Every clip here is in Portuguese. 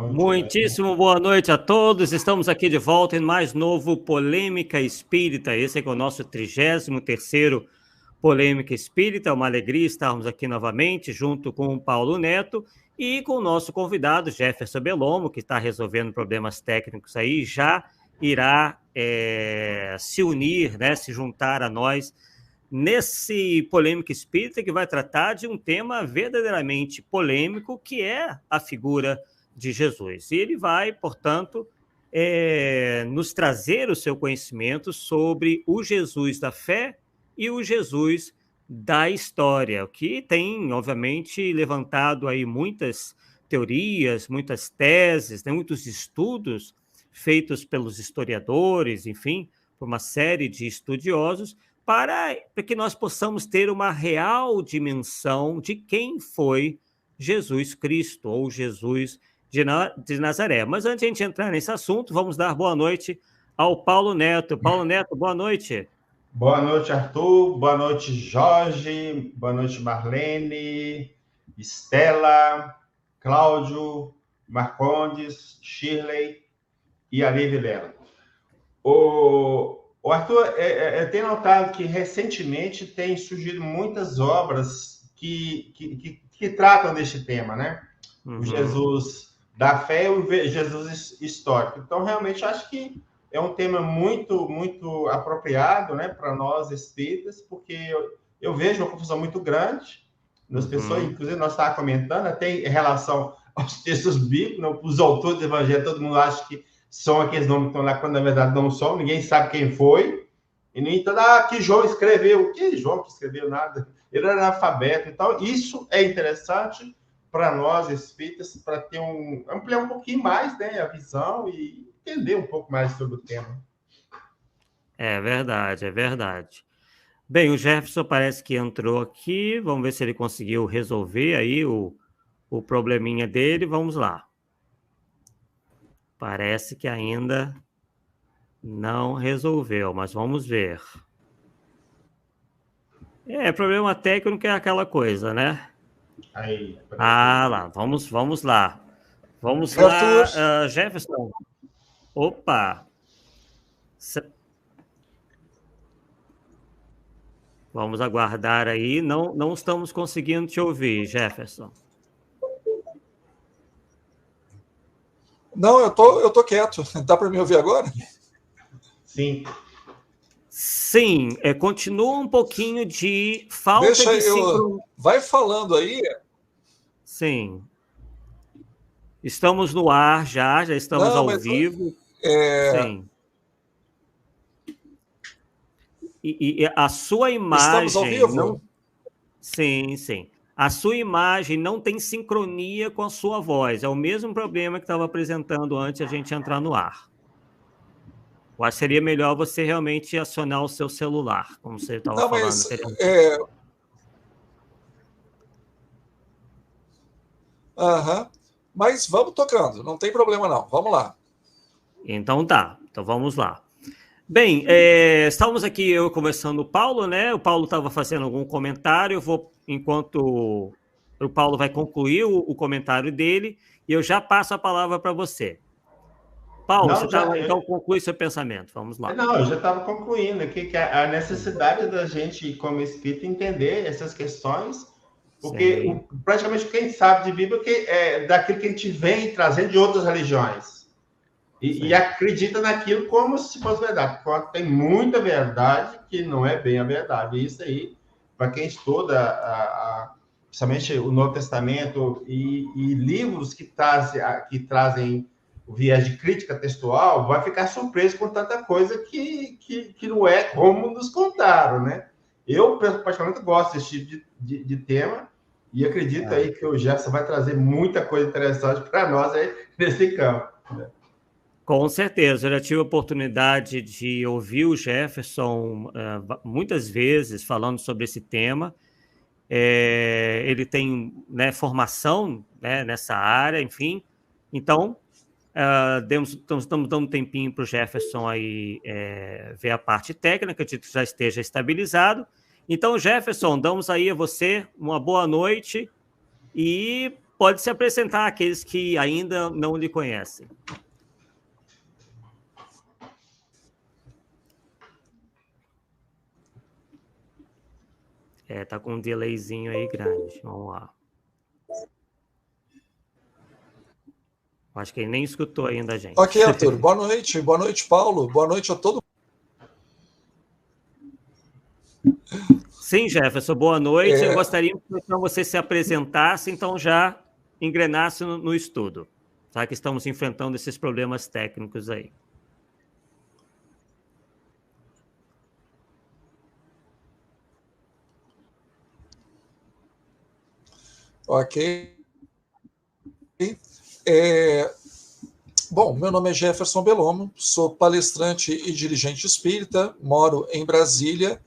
Muitíssimo boa noite a todos. Estamos aqui de volta em mais novo Polêmica Espírita. Esse é o nosso 33º Polêmica Espírita. É uma alegria estarmos aqui novamente junto com o Paulo Neto e com o nosso convidado Jefferson Bellomo, que está resolvendo problemas técnicos aí, já irá se unir, né, se juntar a nós nesse Polêmica Espírita, que vai tratar de um tema verdadeiramente polêmico, que é a figura de Jesus. E ele vai, portanto, nos trazer o seu conhecimento sobre o Jesus da fé e o Jesus da história, o que tem, obviamente, levantado aí muitas teorias, muitas teses, né, muitos estudos feitos pelos historiadores, enfim, por uma série de estudiosos, para que nós possamos ter uma real dimensão de quem foi Jesus Cristo, ou Jesus de Nazaré. Mas antes de a gente entrar nesse assunto, vamos dar boa noite ao Paulo Neto. Paulo Neto, boa noite. Boa noite, Arthur. Boa noite, Jorge. Boa noite, Marlene, Estela, Cláudio, Marcondes, Shirley e Ari Vilela. O Arthur, eu tenho notado que recentemente tem surgido muitas obras que tratam deste tema, né? O Jesus da fé e o Jesus histórico. Então, realmente, acho que é um tema muito, muito apropriado, né, para nós espíritas, porque eu vejo uma confusão muito grande nas pessoas, inclusive nós estávamos comentando, até em relação aos textos bíblicos, né, os autores do evangelho, todo mundo acha que são aqueles nomes que estão lá, quando na verdade não são, ninguém sabe quem foi, e no entanto, que João escreveu, que João que escreveu nada, ele era analfabeto, então isso é interessante para nós espíritas, para ter ampliar um pouquinho mais, né, a visão e entender um pouco mais sobre o tema. É verdade, é verdade. Bem, o Jefferson parece que entrou aqui, vamos ver se ele conseguiu resolver aí o probleminha dele, vamos lá. Parece que ainda não resolveu, mas vamos ver. Problema técnico é aquela coisa, né? Aí, lá, vamos lá. Vamos lá, Jefferson. Opa! Vamos aguardar aí. Não estamos conseguindo te ouvir, Jefferson. Não, eu tô quieto. Dá para me ouvir agora? Sim. Sim, continua um pouquinho de falta de sincronia. Vai falando aí. Sim. Estamos no ar já estamos ao vivo. Sim. E a sua imagem... Estamos ao vivo? Sim. A sua imagem não tem sincronia com a sua voz. É o mesmo problema que estava apresentando antes de a gente entrar no ar. Eu acho que seria melhor você realmente acionar o seu celular, como você estava falando. Mas vamos tocando, não tem problema não. Vamos lá. Então tá, então vamos lá. Bem, estávamos aqui eu conversando com o Paulo, né? O Paulo estava fazendo algum comentário, enquanto o Paulo vai concluir o comentário dele, e eu já passo a palavra para você. Paulo, então conclui seu pensamento, vamos lá. Não, eu já estava concluindo aqui que a necessidade da gente, como espírito, entender essas questões, porque praticamente quem sabe de Bíblia é daquilo que a gente vem trazendo de outras religiões. E acredita naquilo como se fosse verdade. Porque tem muita verdade que não é bem a verdade. E isso aí, para quem estuda, principalmente o Novo Testamento e livros que trazem o viés de crítica textual, vai ficar surpreso com tanta coisa que não é como nos contaram, né? Eu, particularmente, gosto desse tipo de tema e acredito aí que o Jefferson vai trazer muita coisa interessante para nós aí nesse campo. Com certeza, eu já tive a oportunidade de ouvir o Jefferson muitas vezes falando sobre esse tema. Ele tem, né, formação, né, nessa área, enfim. Então, estamos dando um tempinho para o Jefferson aí ver a parte técnica, de que já esteja estabilizado. Então, Jefferson, damos aí a você uma boa noite e pode se apresentar àqueles que ainda não lhe conhecem. Tá com um delayzinho aí grande. Vamos lá. Acho que ele nem escutou ainda, gente. Ok, Arthur. Boa noite. Boa noite, Paulo. Boa noite a todo mundo. Sim, Jefferson, boa noite. Eu gostaria que então, você se apresentasse, então já engrenasse no estudo, tá? Que estamos enfrentando esses problemas técnicos aí. Ok. Bom, meu nome é Jefferson Belomo, sou palestrante e dirigente espírita, moro em Brasília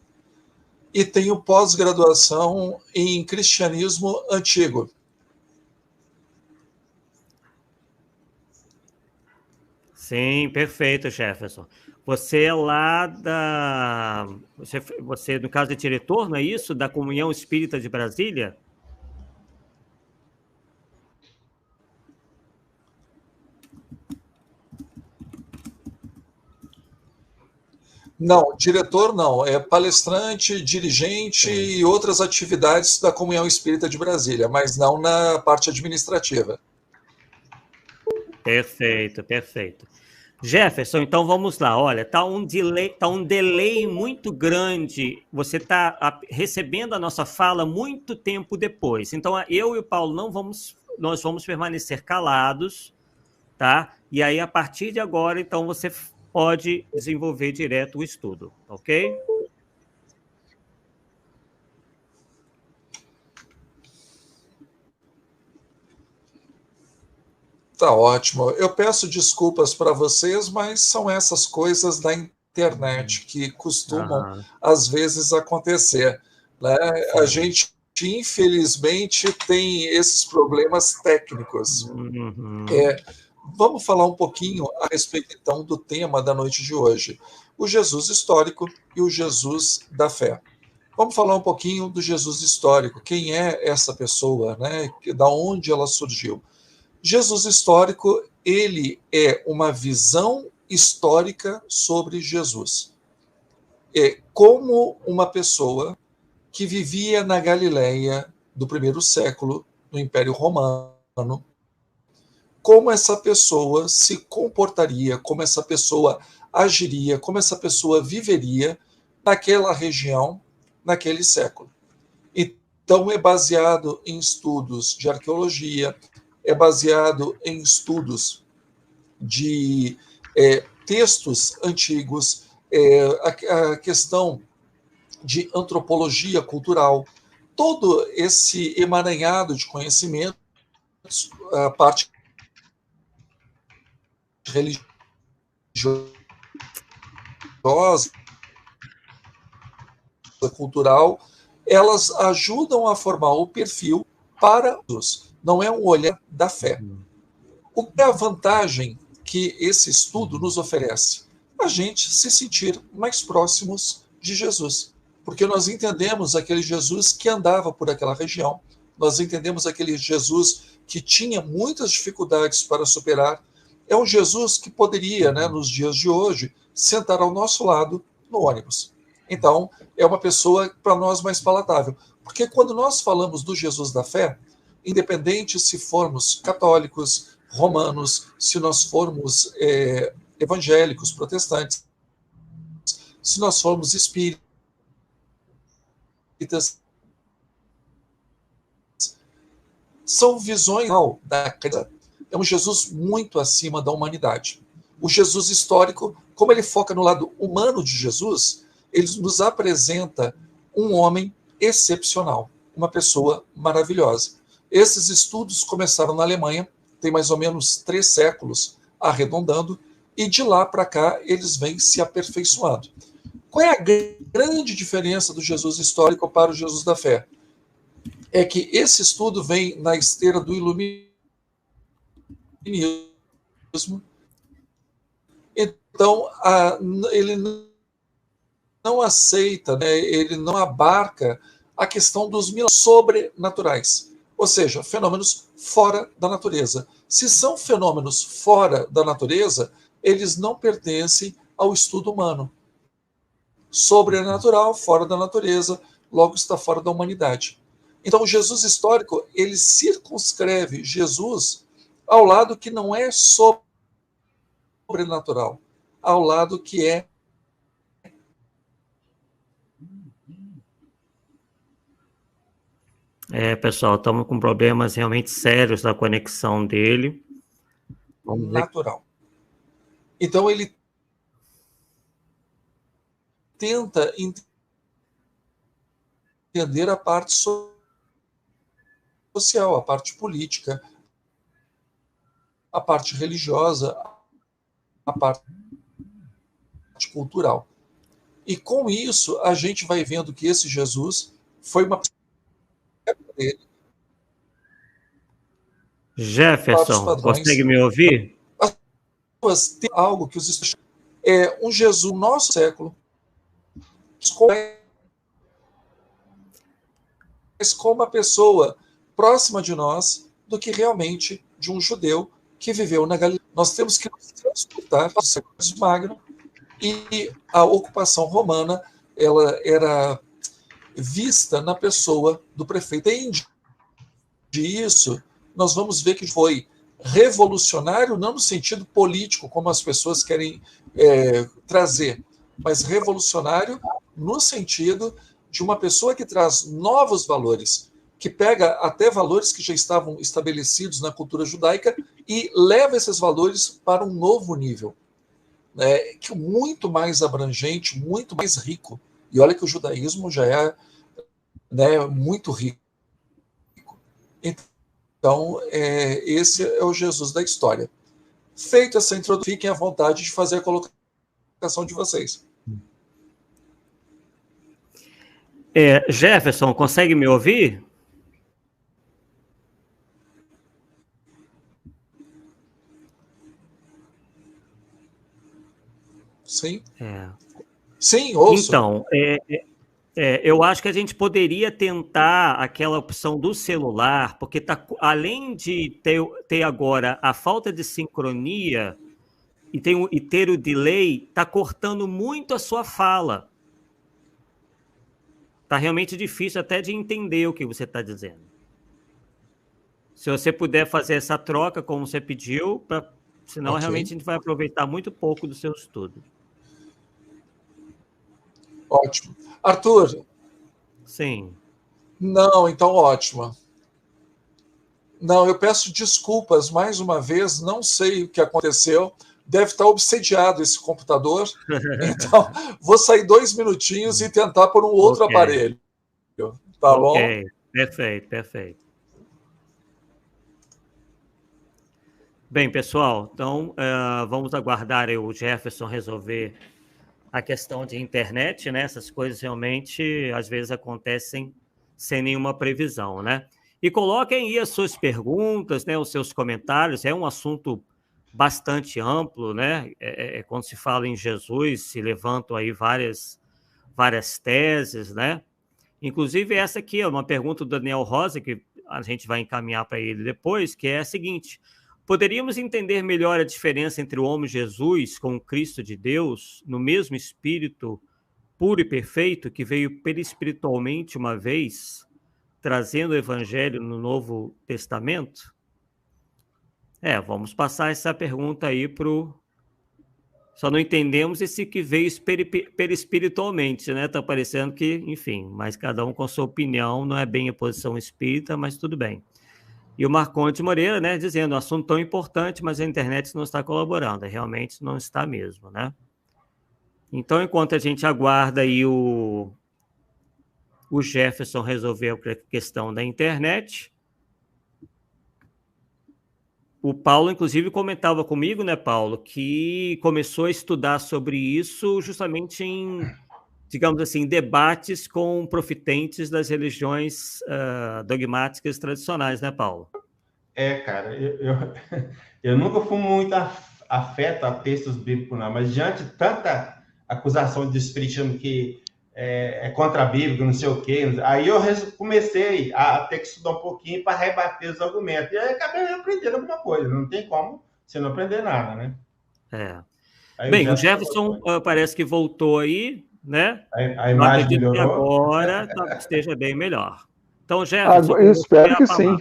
e tenho pós-graduação em cristianismo antigo. Sim, perfeito, Jefferson. Você é lá da... Você, no caso, é diretor, não é isso? Da Comunhão Espírita de Brasília? Não, diretor não, é palestrante, dirigente e outras atividades da Comunhão Espírita de Brasília, mas não na parte administrativa. Perfeito, perfeito. Jefferson, então vamos lá. Olha, tá um delay muito grande. Você está recebendo a nossa fala muito tempo depois. Então, eu e o Paulo nós vamos permanecer calados, tá? E aí, a partir de agora, então, você pode desenvolver direto o estudo, ok? Tá ótimo. Eu peço desculpas para vocês, mas são essas coisas da internet que costumam, às vezes, acontecer, né? A gente, infelizmente, tem esses problemas técnicos. Vamos falar um pouquinho a respeito, então, do tema da noite de hoje. O Jesus histórico e o Jesus da fé. Vamos falar um pouquinho do Jesus histórico. Quem é essa pessoa, né? Da onde ela surgiu? Jesus histórico, ele é uma visão histórica sobre Jesus. É como uma pessoa que vivia na Galileia do primeiro século, no Império Romano, como essa pessoa se comportaria, como essa pessoa agiria, como essa pessoa viveria naquela região, naquele século. Então, é baseado em estudos de arqueologia, é baseado em estudos de textos antigos, a questão de antropologia cultural, todo esse emaranhado de conhecimentos, a parte religiosa, cultural, elas ajudam a formar o perfil para os. Não é um olhar da fé. O que é a vantagem que esse estudo nos oferece? A gente se sentir mais próximos de Jesus. Porque nós entendemos aquele Jesus que andava por aquela região, nós entendemos aquele Jesus que tinha muitas dificuldades para superar. É um Jesus que poderia, né, nos dias de hoje, sentar ao nosso lado no ônibus. Então, é uma pessoa para nós mais palatável. Porque quando nós falamos do Jesus da fé, independente se formos católicos, romanos, se nós formos evangélicos, protestantes, se nós formos espíritas, são visões da coisa. É um Jesus muito acima da humanidade. O Jesus histórico, como ele foca no lado humano de Jesus, ele nos apresenta um homem excepcional, uma pessoa maravilhosa. Esses estudos começaram na Alemanha, tem mais ou menos 3 séculos, arredondando, e de lá para cá eles vêm se aperfeiçoando. Qual é a grande diferença do Jesus histórico para o Jesus da fé? É que esse estudo vem na esteira do iluminismo. Então, ele não aceita, né, ele não abarca a questão dos milagres sobrenaturais. Ou seja, fenômenos fora da natureza. Se são fenômenos fora da natureza, eles não pertencem ao estudo humano. Sobrenatural, fora da natureza, logo está fora da humanidade. Então, o Jesus histórico, ele circunscreve Jesus ao lado que não é sobrenatural, ao lado que é pessoal, estamos com problemas realmente sérios na conexão dele. natural. Então, ele tenta entender a parte social, a parte política, a parte religiosa, a parte cultural. E com isso, a gente vai vendo que esse Jesus foi uma dele. Jefferson, consegue me ouvir? As pessoas têm algo que os um Jesus do nosso século, com uma pessoa próxima de nós do que realmente de um judeu que viveu na Galileia. Nós temos que nos transportar para o século Magno, e a ocupação romana ela era vista na pessoa do prefeito. E disso, nós vamos ver que foi revolucionário, não no sentido político, como as pessoas querem trazer, mas revolucionário no sentido de uma pessoa que traz novos valores, que pega até valores que já estavam estabelecidos na cultura judaica e leva esses valores para um novo nível, que é muito mais abrangente, muito mais rico. E olha que o judaísmo já é muito rico. Então, esse é o Jesus da história. Feito essa introdução, fiquem à vontade de fazer a colocação de vocês. Jefferson, consegue me ouvir? Sim. Sim, ouço. Então, eu acho que a gente poderia tentar aquela opção do celular, porque além de ter agora a falta de sincronia e ter o delay, está cortando muito a sua fala. Está realmente difícil até de entender o que você está dizendo. Se você puder fazer essa troca, como você pediu, senão realmente a gente vai aproveitar muito pouco do seu estudo. Ótimo. Arthur? Sim. Não, então ótimo. Não, eu peço desculpas mais uma vez, não sei o que aconteceu. Deve estar obsediado esse computador. Então, vou sair 2 minutinhos e tentar por um outro aparelho. Tá bom? Ok, perfeito. Bem, pessoal, então vamos aguardar o Jefferson resolver a questão de internet, né? Essas coisas realmente, às vezes, acontecem sem nenhuma previsão, né? E coloquem aí as suas perguntas, né? Os seus comentários. É um assunto bastante amplo, né? Quando se fala em Jesus, se levantam aí várias teses, né? Inclusive, essa aqui é uma pergunta do Daniel Rosa, que a gente vai encaminhar para ele depois, que é a seguinte: poderíamos entender melhor a diferença entre o homem Jesus com o Cristo de Deus, no mesmo Espírito puro e perfeito, que veio perispiritualmente uma vez, trazendo o Evangelho no Novo Testamento? Vamos passar essa pergunta aí para o... Só não entendemos esse que veio perispiritualmente, né? Está parecendo que, enfim, mas cada um com sua opinião, não é bem a posição espírita, mas tudo bem. E o Marcondes Moreira, né, dizendo, um assunto tão importante, mas a internet não está colaborando. Realmente não está mesmo, né? Então, enquanto a gente aguarda aí o Jefferson resolver a questão da internet, o Paulo, inclusive, comentava comigo, né, Paulo, que começou a estudar sobre isso justamente em, digamos assim, debates com profitentes das religiões dogmáticas tradicionais, né, Paulo? Cara, eu nunca fui muito afeto a textos bíblicos, não, mas diante de tanta acusação de espiritismo que é contra a Bíblia, não sei o quê. Aí eu comecei a ter que estudar um pouquinho para rebater os argumentos. E aí acabei aprendendo alguma coisa. Não tem como você não aprender nada, né? Bem, o Jefferson parece que voltou aí, né? A imagem melhorou. Que agora esteja bem melhor. Então, Jefferson, eu espero que sim.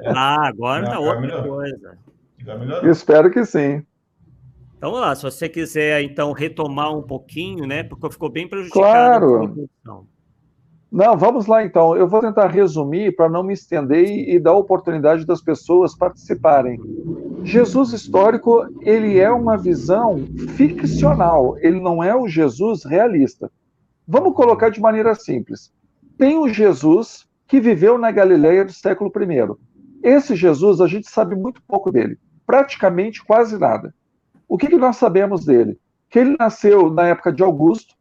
Agora está outra coisa. Eu espero que sim. Então, vamos lá, se você quiser, então, retomar um pouquinho, né? Porque ficou bem prejudicado. Claro. Não, vamos lá, então. Eu vou tentar resumir para não me estender e dar a oportunidade das pessoas participarem. Jesus histórico, ele é uma visão ficcional, ele não é o Jesus realista. Vamos colocar de maneira simples. Tem o Jesus que viveu na Galileia do século I. Esse Jesus, a gente sabe muito pouco dele, praticamente quase nada. O que nós sabemos dele? Que ele nasceu na época de Augusto,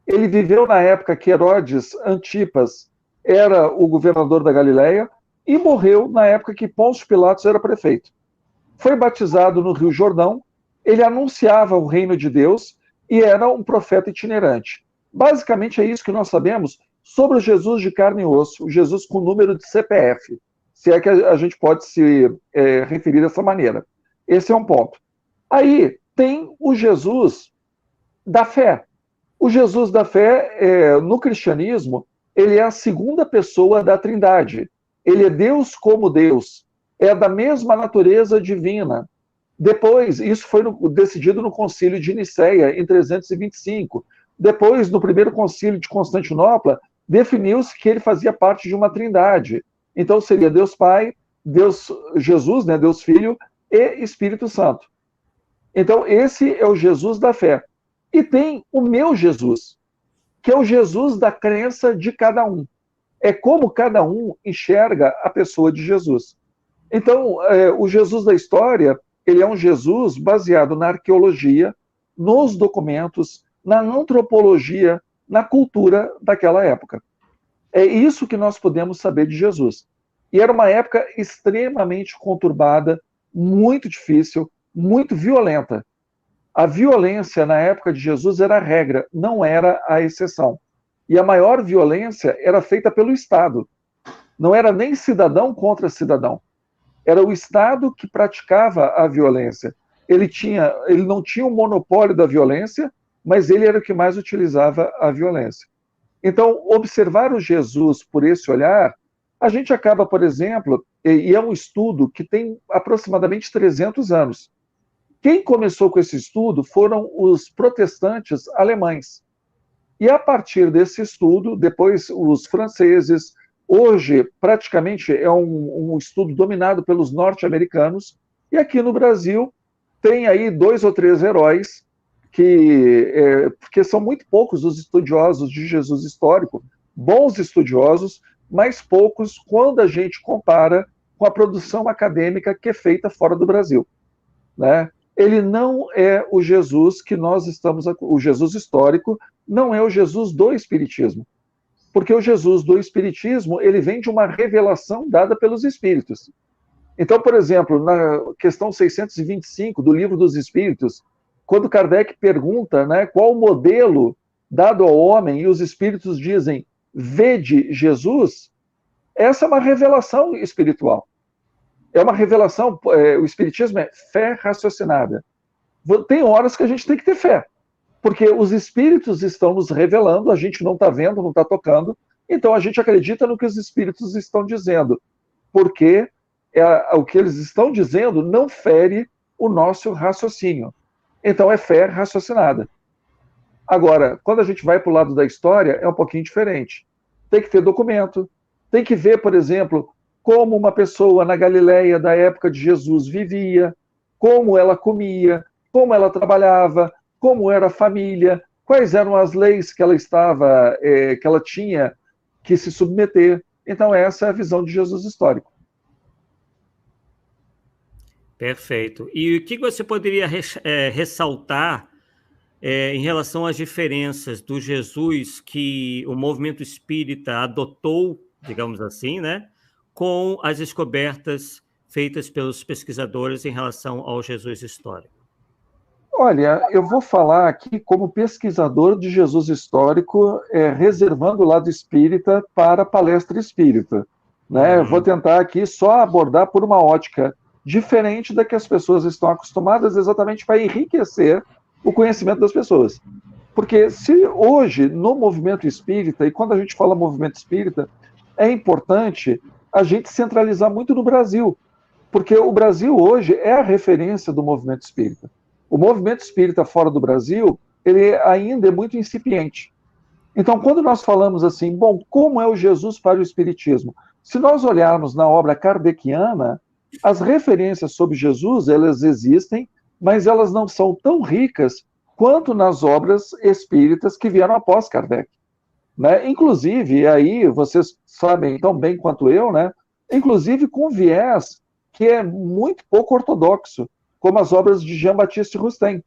ele viveu na época que Herodes Antipas era o governador da Galileia e morreu na época que Pôncio Pilatos era prefeito. Foi batizado no Rio Jordão, ele anunciava o reino de Deus e era um profeta itinerante. Basicamente é isso que nós sabemos sobre o Jesus de carne e osso, o Jesus com número de CPF, se é que a gente pode se referir dessa maneira. Esse é um ponto. Aí tem o Jesus da fé. O Jesus da fé, no cristianismo, ele é a segunda pessoa da Trindade. Ele é Deus como Deus. É da mesma natureza divina. Depois, isso foi decidido no Concílio de Nicéia, em 325. Depois, no primeiro Concílio de Constantinopla, definiu-se que ele fazia parte de uma trindade. Então, seria Deus Pai, Deus Jesus, né, Deus Filho e Espírito Santo. Então, esse é o Jesus da fé. E tem o meu Jesus, que é o Jesus da crença de cada um. É como cada um enxerga a pessoa de Jesus. Então, o Jesus da história, ele é um Jesus baseado na arqueologia, nos documentos, na antropologia, na cultura daquela época. É isso que nós podemos saber de Jesus. E era uma época extremamente conturbada, muito difícil, muito violenta. A violência na época de Jesus era a regra, não era a exceção. E a maior violência era feita pelo Estado. Não era nem cidadão contra cidadão. Era o Estado que praticava a violência. Ele não tinha o monopólio da violência, mas ele era o que mais utilizava a violência. Então, observar o Jesus por esse olhar, a gente acaba, por exemplo, e é um estudo que tem aproximadamente 300 anos. Quem começou com esse estudo foram os protestantes alemães. E a partir desse estudo, depois os franceses, hoje praticamente é um estudo dominado pelos norte-americanos, e aqui no Brasil tem aí 2 ou 3 heróis, porque são muito poucos os estudiosos de Jesus histórico, bons estudiosos, mas poucos quando a gente compara com a produção acadêmica que é feita fora do Brasil, né? Ele não é o Jesus que nós estamos... O Jesus histórico não é o Jesus do Espiritismo. Porque o Jesus do Espiritismo, ele vem de uma revelação dada pelos Espíritos. Então, por exemplo, na questão 625 do Livro dos Espíritos, quando Kardec pergunta, né, qual o modelo dado ao homem, e os Espíritos dizem, vede Jesus, essa é uma revelação espiritual. É uma revelação, o Espiritismo é fé raciocinada. Tem horas que a gente tem que ter fé, porque os Espíritos estão nos revelando, a gente não está vendo, não está tocando, então a gente acredita no que os Espíritos estão dizendo, porque o que eles estão dizendo não fere o nosso raciocínio. Então é fé raciocinada. Agora, quando a gente vai para o lado da história, é um pouquinho diferente. Tem que ter documento, tem que ver, por exemplo, como uma pessoa na Galileia da época de Jesus vivia, como ela comia, como ela trabalhava, como era a família, quais eram as leis que ela tinha que se submeter. Então essa é a visão de Jesus histórico. Perfeito. E o que você poderia ressaltar em relação às diferenças do Jesus que o movimento espírita adotou, digamos assim, né, com as descobertas feitas pelos pesquisadores em relação ao Jesus histórico? Olha, eu vou falar aqui como pesquisador de Jesus histórico, reservando o lado espírita para a palestra espírita. Né? Eu vou tentar aqui só abordar por uma ótica diferente da que as pessoas estão acostumadas, exatamente para enriquecer o conhecimento das pessoas. Porque se hoje, no movimento espírita, e quando a gente fala movimento espírita, é importante a gente centralizar muito no Brasil, porque o Brasil hoje é a referência do movimento espírita. O movimento espírita fora do Brasil, ele ainda é muito incipiente. Então, quando nós falamos assim, bom, como é o Jesus para o Espiritismo? Se nós olharmos na obra kardeciana, as referências sobre Jesus, elas existem, mas elas não são tão ricas quanto nas obras espíritas que vieram após Kardec. Né? Inclusive, aí vocês sabem tão bem quanto eu, né? Inclusive com viés que é muito pouco ortodoxo, como as obras de Jean-Baptiste Rustem,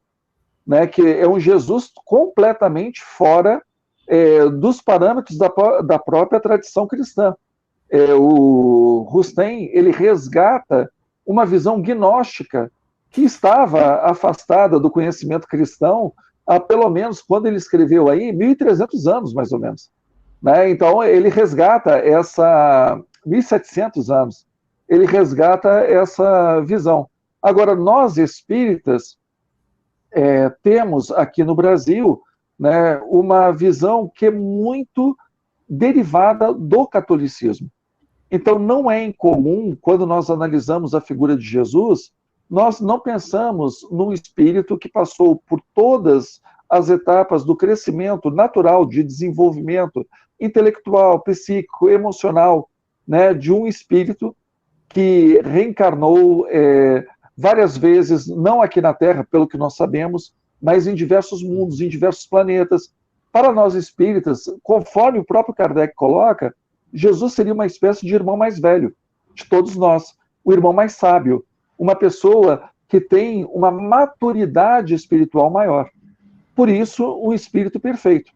né? Que é um Jesus completamente fora dos parâmetros da própria tradição cristã. O Rustem, ele resgata uma visão gnóstica que estava afastada do conhecimento cristão há pelo menos, quando ele escreveu aí, 1.300 anos, mais ou menos. Né? Então, ele resgata 1.700 anos, ele resgata essa visão. Agora, nós espíritas temos aqui no Brasil, né, uma visão que é muito derivada do catolicismo. Então, não é incomum, quando nós analisamos a figura de Jesus, nós não pensamos num espírito que passou por todas as etapas do crescimento natural, de desenvolvimento intelectual, psíquico, emocional, né, de um espírito que reencarnou várias vezes, não aqui na Terra, pelo que nós sabemos, mas em diversos mundos, em diversos planetas. Para nós espíritas, conforme o próprio Kardec coloca, Jesus seria uma espécie de irmão mais velho de todos nós, o irmão mais sábio, uma pessoa que tem uma maturidade espiritual maior. Por isso, um espírito perfeito.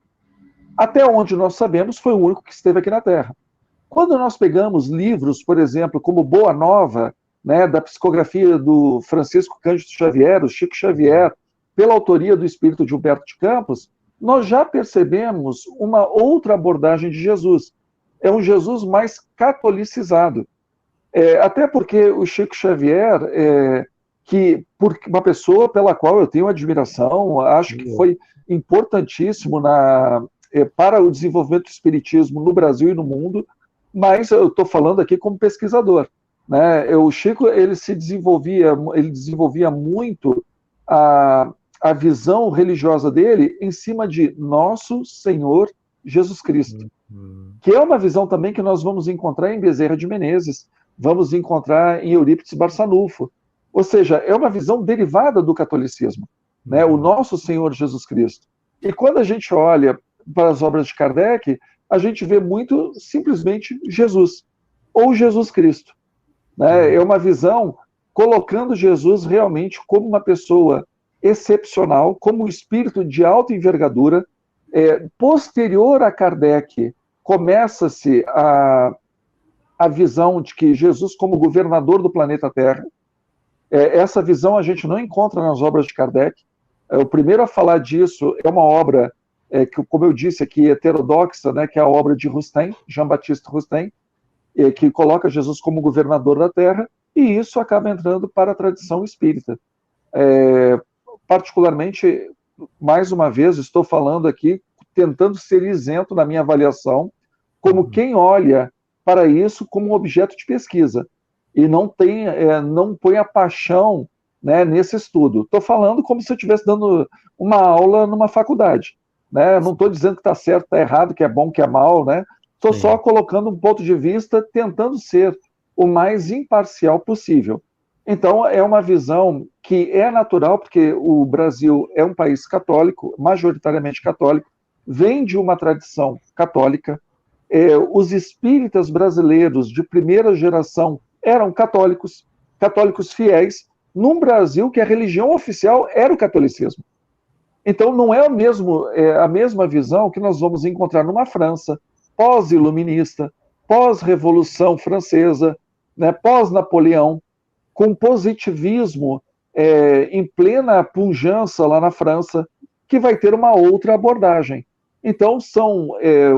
Até onde nós sabemos, foi o único que esteve aqui na Terra. Quando nós pegamos livros, por exemplo, como Boa Nova, né, da psicografia do Francisco Cândido Xavier, o Chico Xavier, pela autoria do espírito de Humberto de Campos, nós já percebemos uma outra abordagem de Jesus. É um Jesus mais catolicizado. Até porque o Chico Xavier, por uma pessoa pela qual eu tenho admiração, acho que foi importantíssimo para o desenvolvimento do espiritismo no Brasil e no mundo, mas eu estou falando aqui como pesquisador. Né? O Chico ele desenvolvia muito a visão religiosa dele em cima de Nosso Senhor Jesus Cristo, que é uma visão também que nós vamos encontrar em Bezerra de Menezes, vamos encontrar em Eurípides Barçanufo. Ou seja, é uma visão derivada do catolicismo, né? O Nosso Senhor Jesus Cristo. E quando a gente olha para as obras de Kardec, a gente vê muito simplesmente Jesus, ou Jesus Cristo. Né? É uma visão colocando Jesus realmente como uma pessoa excepcional, como um espírito de alta envergadura. Posterior a Kardec, começa-se a visão de que Jesus como governador do planeta Terra. Essa visão a gente não encontra nas obras de Kardec. O primeiro a falar disso é uma obra que, como eu disse aqui, heterodoxa, né, que é a obra de Rustem, Jean-Baptiste Rustem, que coloca Jesus como governador da Terra, e isso acaba entrando para a tradição espírita. Particularmente, mais uma vez, estou falando aqui, tentando ser isento na minha avaliação, como quem olha para isso como um objeto de pesquisa, e não põe a paixão, né, nesse estudo. Estou falando como se eu estivesse dando uma aula numa faculdade. Né? Não estou dizendo que está certo, está errado, que é bom, que é mal, né? Estou só colocando um ponto de vista, tentando ser o mais imparcial possível. Então, é uma visão que é natural, porque o Brasil é um país católico, majoritariamente católico, vem de uma tradição católica. Os espíritas brasileiros de primeira geração eram católicos fiéis, num Brasil que a religião oficial era o catolicismo. Então, não é a mesma visão que nós vamos encontrar numa França pós-iluminista, pós-revolução francesa, né, pós-Napoleão, com positivismo em plena pujança lá na França, que vai ter uma outra abordagem. Então,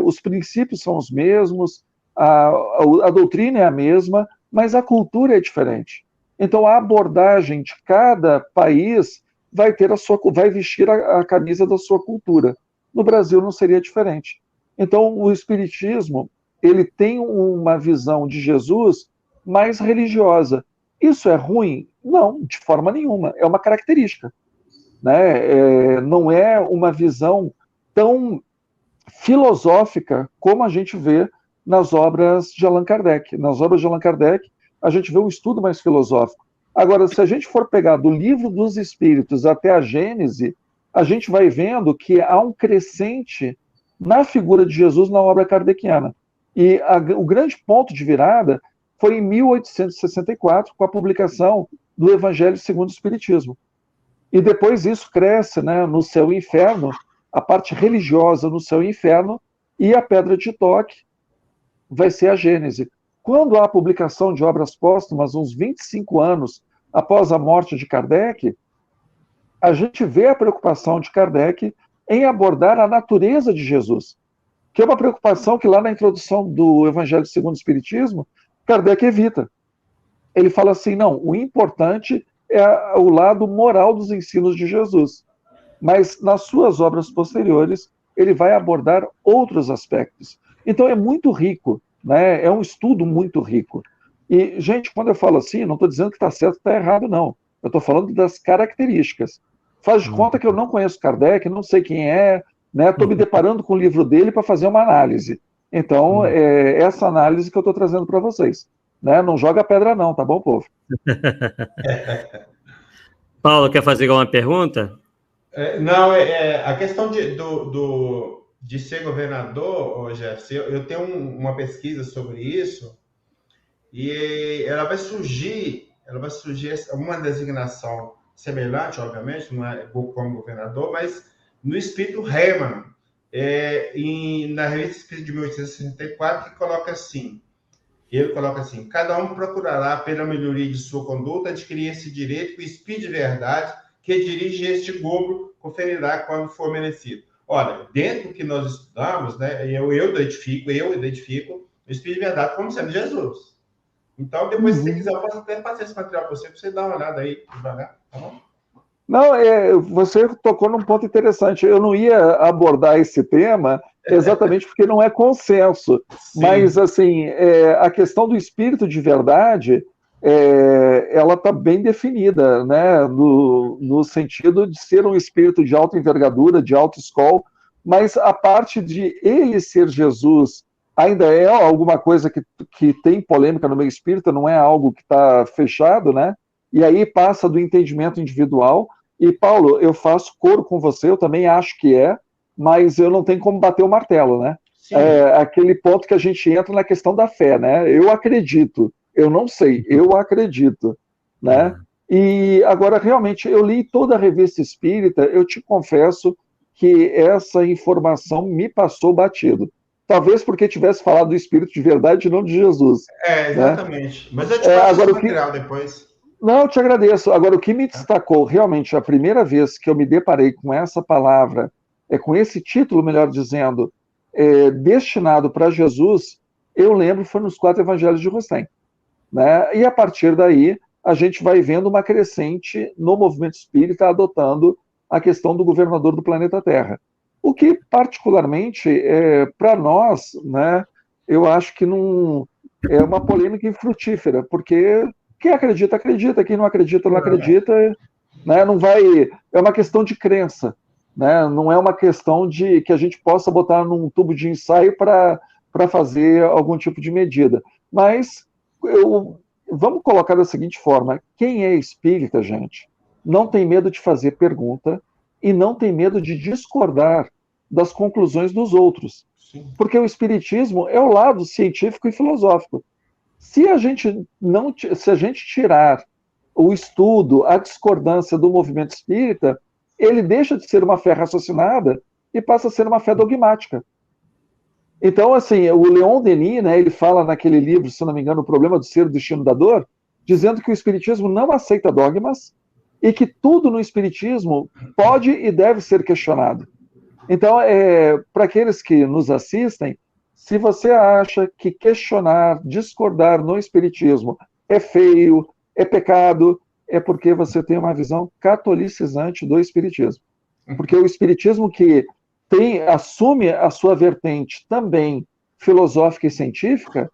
os princípios são os mesmos, a doutrina é a mesma, mas a cultura é diferente. Então, a abordagem de cada país vai vestir a camisa da sua cultura. No Brasil não seria diferente. Então, o Espiritismo, ele tem uma visão de Jesus mais religiosa. Isso é ruim? Não, de forma nenhuma. É uma característica, né? Não é uma visão tão filosófica como a gente vê nas obras de Allan Kardec. Nas obras de Allan Kardec, a gente vê um estudo mais filosófico. Agora, se a gente for pegar do Livro dos Espíritos até a Gênese, a gente vai vendo que há um crescente na figura de Jesus na obra kardeciana. E o grande ponto de virada foi em 1864, com a publicação do Evangelho segundo o Espiritismo. E depois isso cresce, né, no Céu e Inferno, a parte religiosa no Céu e Inferno, e a pedra de toque vai ser a Gênese. Quando há a publicação de obras póstumas, uns 25 anos após a morte de Kardec, a gente vê a preocupação de Kardec em abordar a natureza de Jesus, que é uma preocupação que lá na introdução do Evangelho segundo o Espiritismo, Kardec evita. Ele fala assim, não, o importante é o lado moral dos ensinos de Jesus. Mas nas suas obras posteriores, ele vai abordar outros aspectos. Então é muito rico, né? É um estudo muito rico. E, gente, quando eu falo assim, não estou dizendo que está certo ou está errado, não. Eu estou falando das características. Faz de conta que eu não conheço Kardec, não sei quem é, né? Estou me deparando com o livro dele para fazer uma análise. Então, é essa análise que eu estou trazendo para vocês. Né? Não joga pedra não, tá bom, povo? Paulo, quer fazer alguma pergunta? Não, a questão de ser governador, Jefferson, eu tenho uma pesquisa sobre isso, e ela vai surgir uma designação semelhante, obviamente, não é como governador, mas no espírito Hermann, na revista Espírito de 1864, ele coloca assim, cada um procurará, pela melhoria de sua conduta, adquirir esse direito, o espírito de verdade que dirige este globo conferirá quando for merecido. Olha, dentro do que nós estudamos, né, eu identifico o espírito de verdade como sendo Jesus. Então, depois, se você quiser, eu posso até passar esse material para você dar uma olhada aí, devagar, tá bom? Não, você tocou num ponto interessante. Eu não ia abordar esse tema exatamente porque não é consenso. Sim. Mas, assim, a questão do espírito de verdade, ela está bem definida, né? No sentido de ser um espírito de alta envergadura, de alta escola, mas a parte de ele ser Jesus ainda é alguma coisa que tem polêmica no meio espírita, não é algo que está fechado, né? E aí passa do entendimento individual. E, Paulo, eu faço coro com você, eu também acho que mas eu não tenho como bater o martelo, né? Aquele ponto que a gente entra na questão da fé, né? Eu acredito, eu não sei, eu acredito, né? E agora, realmente, eu li toda a revista espírita, eu te confesso que essa informação me passou batido. Talvez porque tivesse falado do espírito de verdade e não de Jesus. Exatamente. Né? Mas eu te passo esse material depois. Não, eu te agradeço. Agora, o que me destacou, realmente, a primeira vez que eu me deparei com essa palavra, com esse título, melhor dizendo, destinado para Jesus, eu lembro, foi nos 4 Evangelhos de Rossem. Né? E a partir daí, a gente vai vendo uma crescente no movimento espírita adotando a questão do governador do planeta Terra. O que, particularmente, para nós, né, eu acho que não é uma polêmica infrutífera, porque quem acredita, acredita, quem não acredita, não acredita, né, não vai... É uma questão de crença, né, não é uma questão de que a gente possa botar num tubo de ensaio para fazer algum tipo de medida. Mas vamos colocar da seguinte forma, quem é espírita, gente, não tem medo de fazer pergunta e não tem medo de discordar das conclusões dos outros. Sim. Porque o espiritismo é o lado científico e filosófico. Se a gente tirar o estudo, a discordância do movimento espírita, ele deixa de ser uma fé raciocinada e passa a ser uma fé dogmática. Então, assim, o Leon Denis, né, ele fala naquele livro, se não me engano, O Problema do Ser, o Destino da Dor, dizendo que o espiritismo não aceita dogmas e que tudo no Espiritismo pode e deve ser questionado. Então, para aqueles que nos assistem, se você acha que questionar, discordar no Espiritismo é feio, é pecado, é porque você tem uma visão catolicizante do Espiritismo. Porque o Espiritismo que assume a sua vertente também filosófica e científica,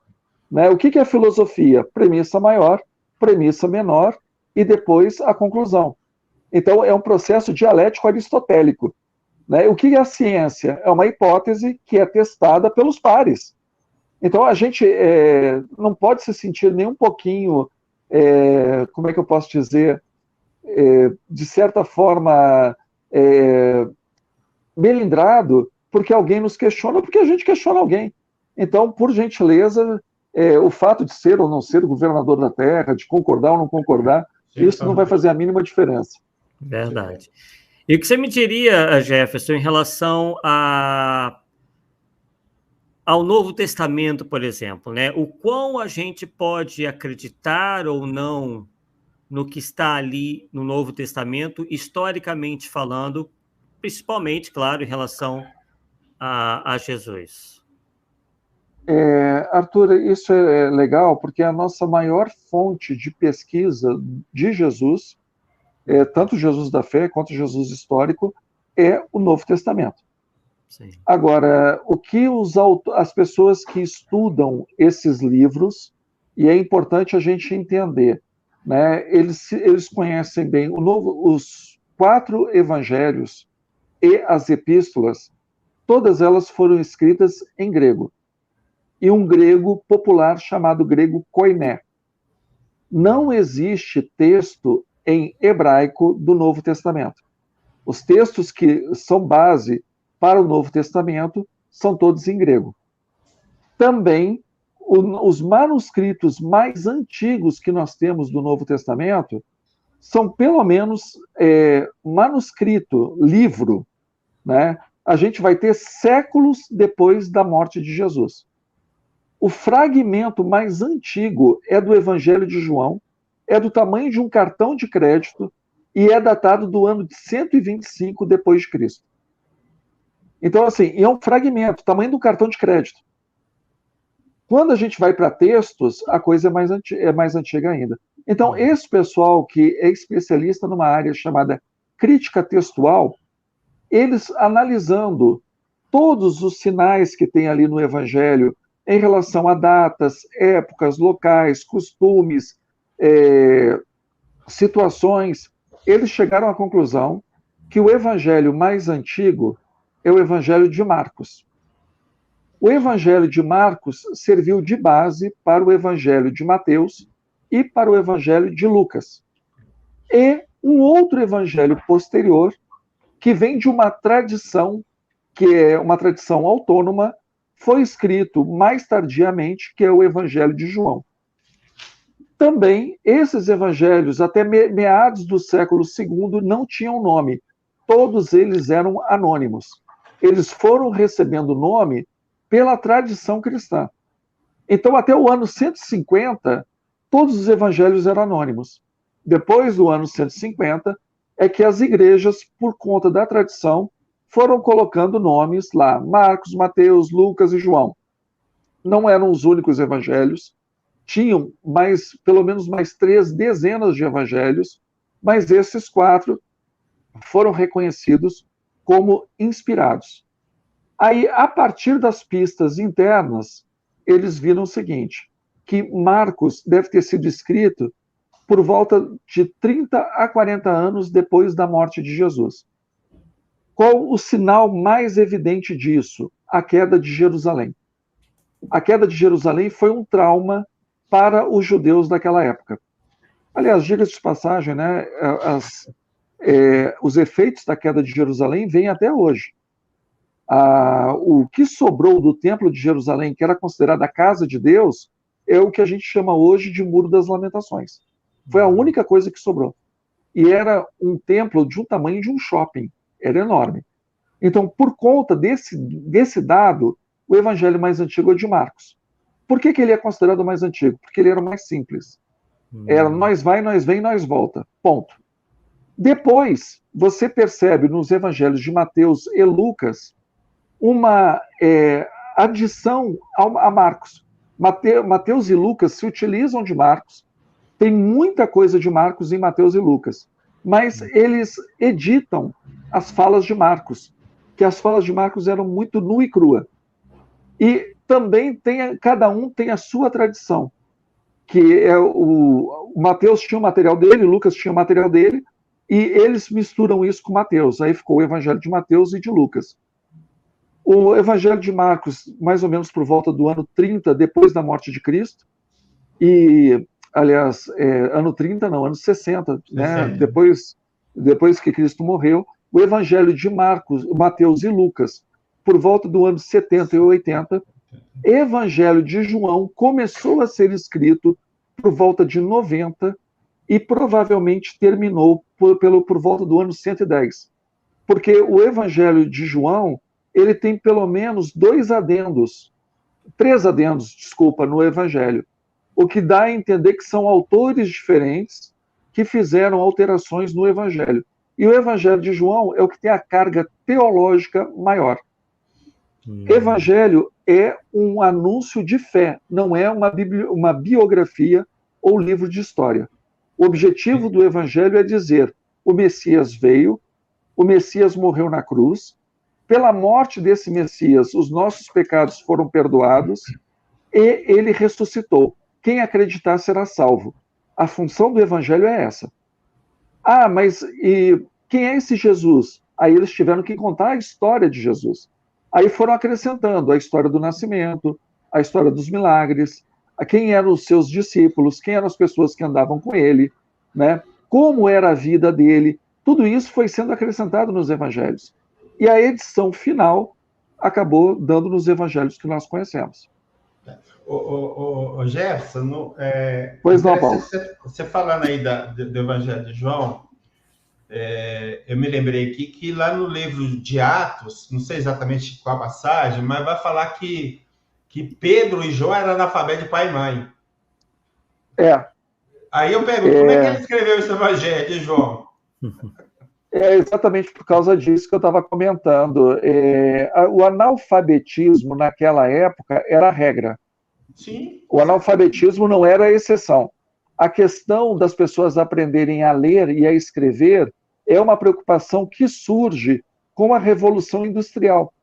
né? O que é filosofia? Premissa maior, premissa menor e depois a conclusão. Então, é um processo dialético aristotélico. Né? O que é a ciência? É uma hipótese que é testada pelos pares. Então, a gente não pode se sentir nem um pouquinho, como é que eu posso dizer, de certa forma, melindrado, porque alguém nos questiona, porque a gente questiona alguém. Então, por gentileza, o fato de ser ou não ser o governador da Terra, de concordar ou não concordar, isso não vai fazer a mínima diferença. Verdade. E o que você me diria, Jefferson, em relação ao Novo Testamento, por exemplo, né? O quão a gente pode acreditar ou não no que está ali no Novo Testamento, historicamente falando, principalmente, claro, em relação a Jesus? Arthur, isso é legal, porque a nossa maior fonte de pesquisa de Jesus, tanto Jesus da fé quanto Jesus histórico, é o Novo Testamento. Sim. Agora, o que as pessoas que estudam esses livros, e é importante a gente entender, né, eles conhecem bem os 4 evangelhos e as epístolas, todas elas foram escritas em grego. E um grego popular chamado grego koiné. Não existe texto em hebraico do Novo Testamento. Os textos que são base para o Novo Testamento são todos em grego. Também, os manuscritos mais antigos que nós temos do Novo Testamento são, pelo menos, manuscrito, livro, né? A gente vai ter séculos depois da morte de Jesus. O fragmento mais antigo é do Evangelho de João, é do tamanho de um cartão de crédito e é datado do ano de 125 depois de Cristo. Então, assim, é um fragmento, tamanho do cartão de crédito. Quando a gente vai para textos, a coisa é mais antiga ainda. Então, esse pessoal que é especialista numa área chamada crítica textual, eles analisando todos os sinais que tem ali no Evangelho, em relação a datas, épocas, locais, costumes, situações, eles chegaram à conclusão que o evangelho mais antigo é o evangelho de Marcos. O evangelho de Marcos serviu de base para o evangelho de Mateus e para o evangelho de Lucas. E um outro evangelho posterior, que vem de uma tradição, que é uma tradição autônoma, foi escrito mais tardiamente, que é o Evangelho de João. Também, esses evangelhos, até meados do século II, não tinham nome. Todos eles eram anônimos. Eles foram recebendo nome pela tradição cristã. Então, até o ano 150, todos os evangelhos eram anônimos. Depois do ano 150, é que as igrejas, por conta da tradição, foram colocando nomes lá, Marcos, Mateus, Lucas e João. Não eram os únicos evangelhos, tinham pelo menos mais 3 dezenas de evangelhos, mas esses 4 foram reconhecidos como inspirados. Aí, a partir das pistas internas, eles viram o seguinte, que Marcos deve ter sido escrito por volta de 30 a 40 anos depois da morte de Jesus. Qual o sinal mais evidente disso? A queda de Jerusalém. A queda de Jerusalém foi um trauma para os judeus daquela época. Aliás, diga-se de passagem, né, os efeitos da queda de Jerusalém vêm até hoje. O que sobrou do Templo de Jerusalém, que era considerada a casa de Deus, é o que a gente chama hoje de Muro das Lamentações. Foi a única coisa que sobrou. E era um templo de um tamanho de um shopping. Era enorme. Então, por conta desse dado, o evangelho mais antigo é o de Marcos. Por que ele é considerado o mais antigo? Porque ele era o mais simples. Era nós vai, nós vem, nós volta. Ponto. Depois, você percebe nos evangelhos de Mateus e Lucas uma adição a Marcos. Mateus e Lucas se utilizam de Marcos, tem muita coisa de Marcos em Mateus e Lucas, mas eles editam as falas de Marcos, que as falas de Marcos eram muito nua e crua. E também cada um tem a sua tradição, que é o Mateus tinha o material dele, Lucas tinha o material dele, e eles misturam isso com Mateus. Aí ficou o Evangelho de Mateus e de Lucas. O Evangelho de Marcos, mais ou menos por volta do ano 30, depois da morte de Cristo, e, aliás, ano 30 não, ano 60, né? Depois que Cristo morreu, o Evangelho de Marcos, Mateus e Lucas, por volta do ano 70 e 80, Evangelho de João começou a ser escrito por volta de 90 e provavelmente terminou por volta do ano 110. Porque o Evangelho de João, ele tem pelo menos três adendos, no Evangelho, o que dá a entender que são autores diferentes que fizeram alterações no Evangelho. E o Evangelho de João é o que tem a carga teológica maior. Evangelho é um anúncio de fé, não é uma biografia ou livro de história. O objetivo do Evangelho é dizer: o Messias veio, o Messias morreu na cruz, pela morte desse Messias, os nossos pecados foram perdoados e ele ressuscitou. Quem acreditar será salvo. A função do Evangelho é essa. Ah, mas e quem é esse Jesus? Aí eles tiveram que contar a história de Jesus. Aí foram acrescentando a história do nascimento, a história dos milagres, quem eram os seus discípulos, quem eram as pessoas que andavam com ele, né? Como era a vida dele. Tudo isso foi sendo acrescentado nos evangelhos. E a edição final acabou dando nos evangelhos que nós conhecemos. O Jefferson, pois não, Paulo. Você falando aí do Evangelho de João, eu me lembrei aqui que lá no livro de Atos, não sei exatamente qual passagem, mas vai falar que Pedro e João eram analfabetos de pai e mãe. Aí eu pergunto, como é que ele escreveu esse Evangelho de João? É exatamente por causa disso que eu estava comentando. O analfabetismo naquela época era a regra. Sim. O analfabetismo não era a exceção. A questão das pessoas aprenderem a ler e a escrever é uma preocupação que surge com a Revolução Industrial,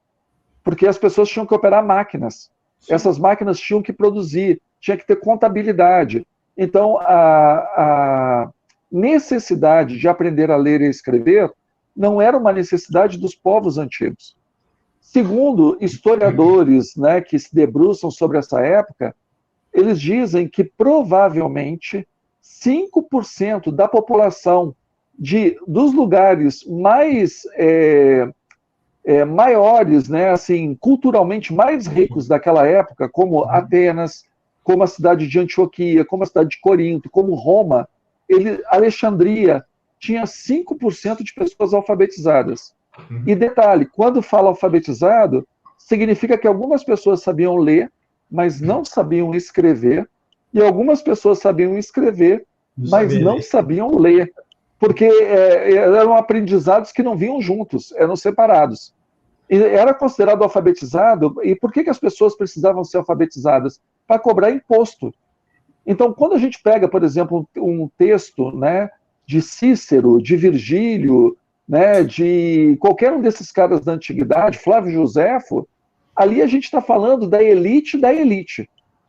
porque as pessoas tinham que operar máquinas. Sim. Essas máquinas tinham que produzir, tinha que ter contabilidade. Então, a necessidade de aprender a ler e escrever não era uma necessidade dos povos antigos. Segundo historiadores, né, que se debruçam sobre essa época, eles dizem que provavelmente 5% da população dos lugares mais maiores, né, assim, culturalmente mais ricos daquela época, como Atenas, como a cidade de Antioquia, como a cidade de Corinto, como Roma, Alexandria, tinha 5% de pessoas alfabetizadas. E detalhe, quando fala alfabetizado, significa que algumas pessoas sabiam ler, mas não sabiam escrever, e algumas pessoas sabiam escrever, mas não sabiam ler, porque eram aprendizados que não vinham juntos, eram separados. E era considerado alfabetizado, e por que as pessoas precisavam ser alfabetizadas? Para cobrar imposto. Então, quando a gente pega, por exemplo, um texto, né, de Cícero, de Virgílio, né, de qualquer um desses caras da antiguidade, Flávio Josefo, ali a gente está falando da elite da elite.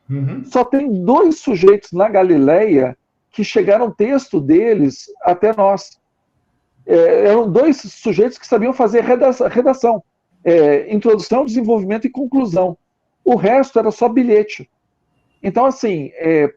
Uhum. Só tem 2 sujeitos na Galileia que chegaram texto deles até nós. Eram 2 sujeitos que sabiam fazer redação, introdução, desenvolvimento e conclusão. O resto era só bilhete. Então, assim,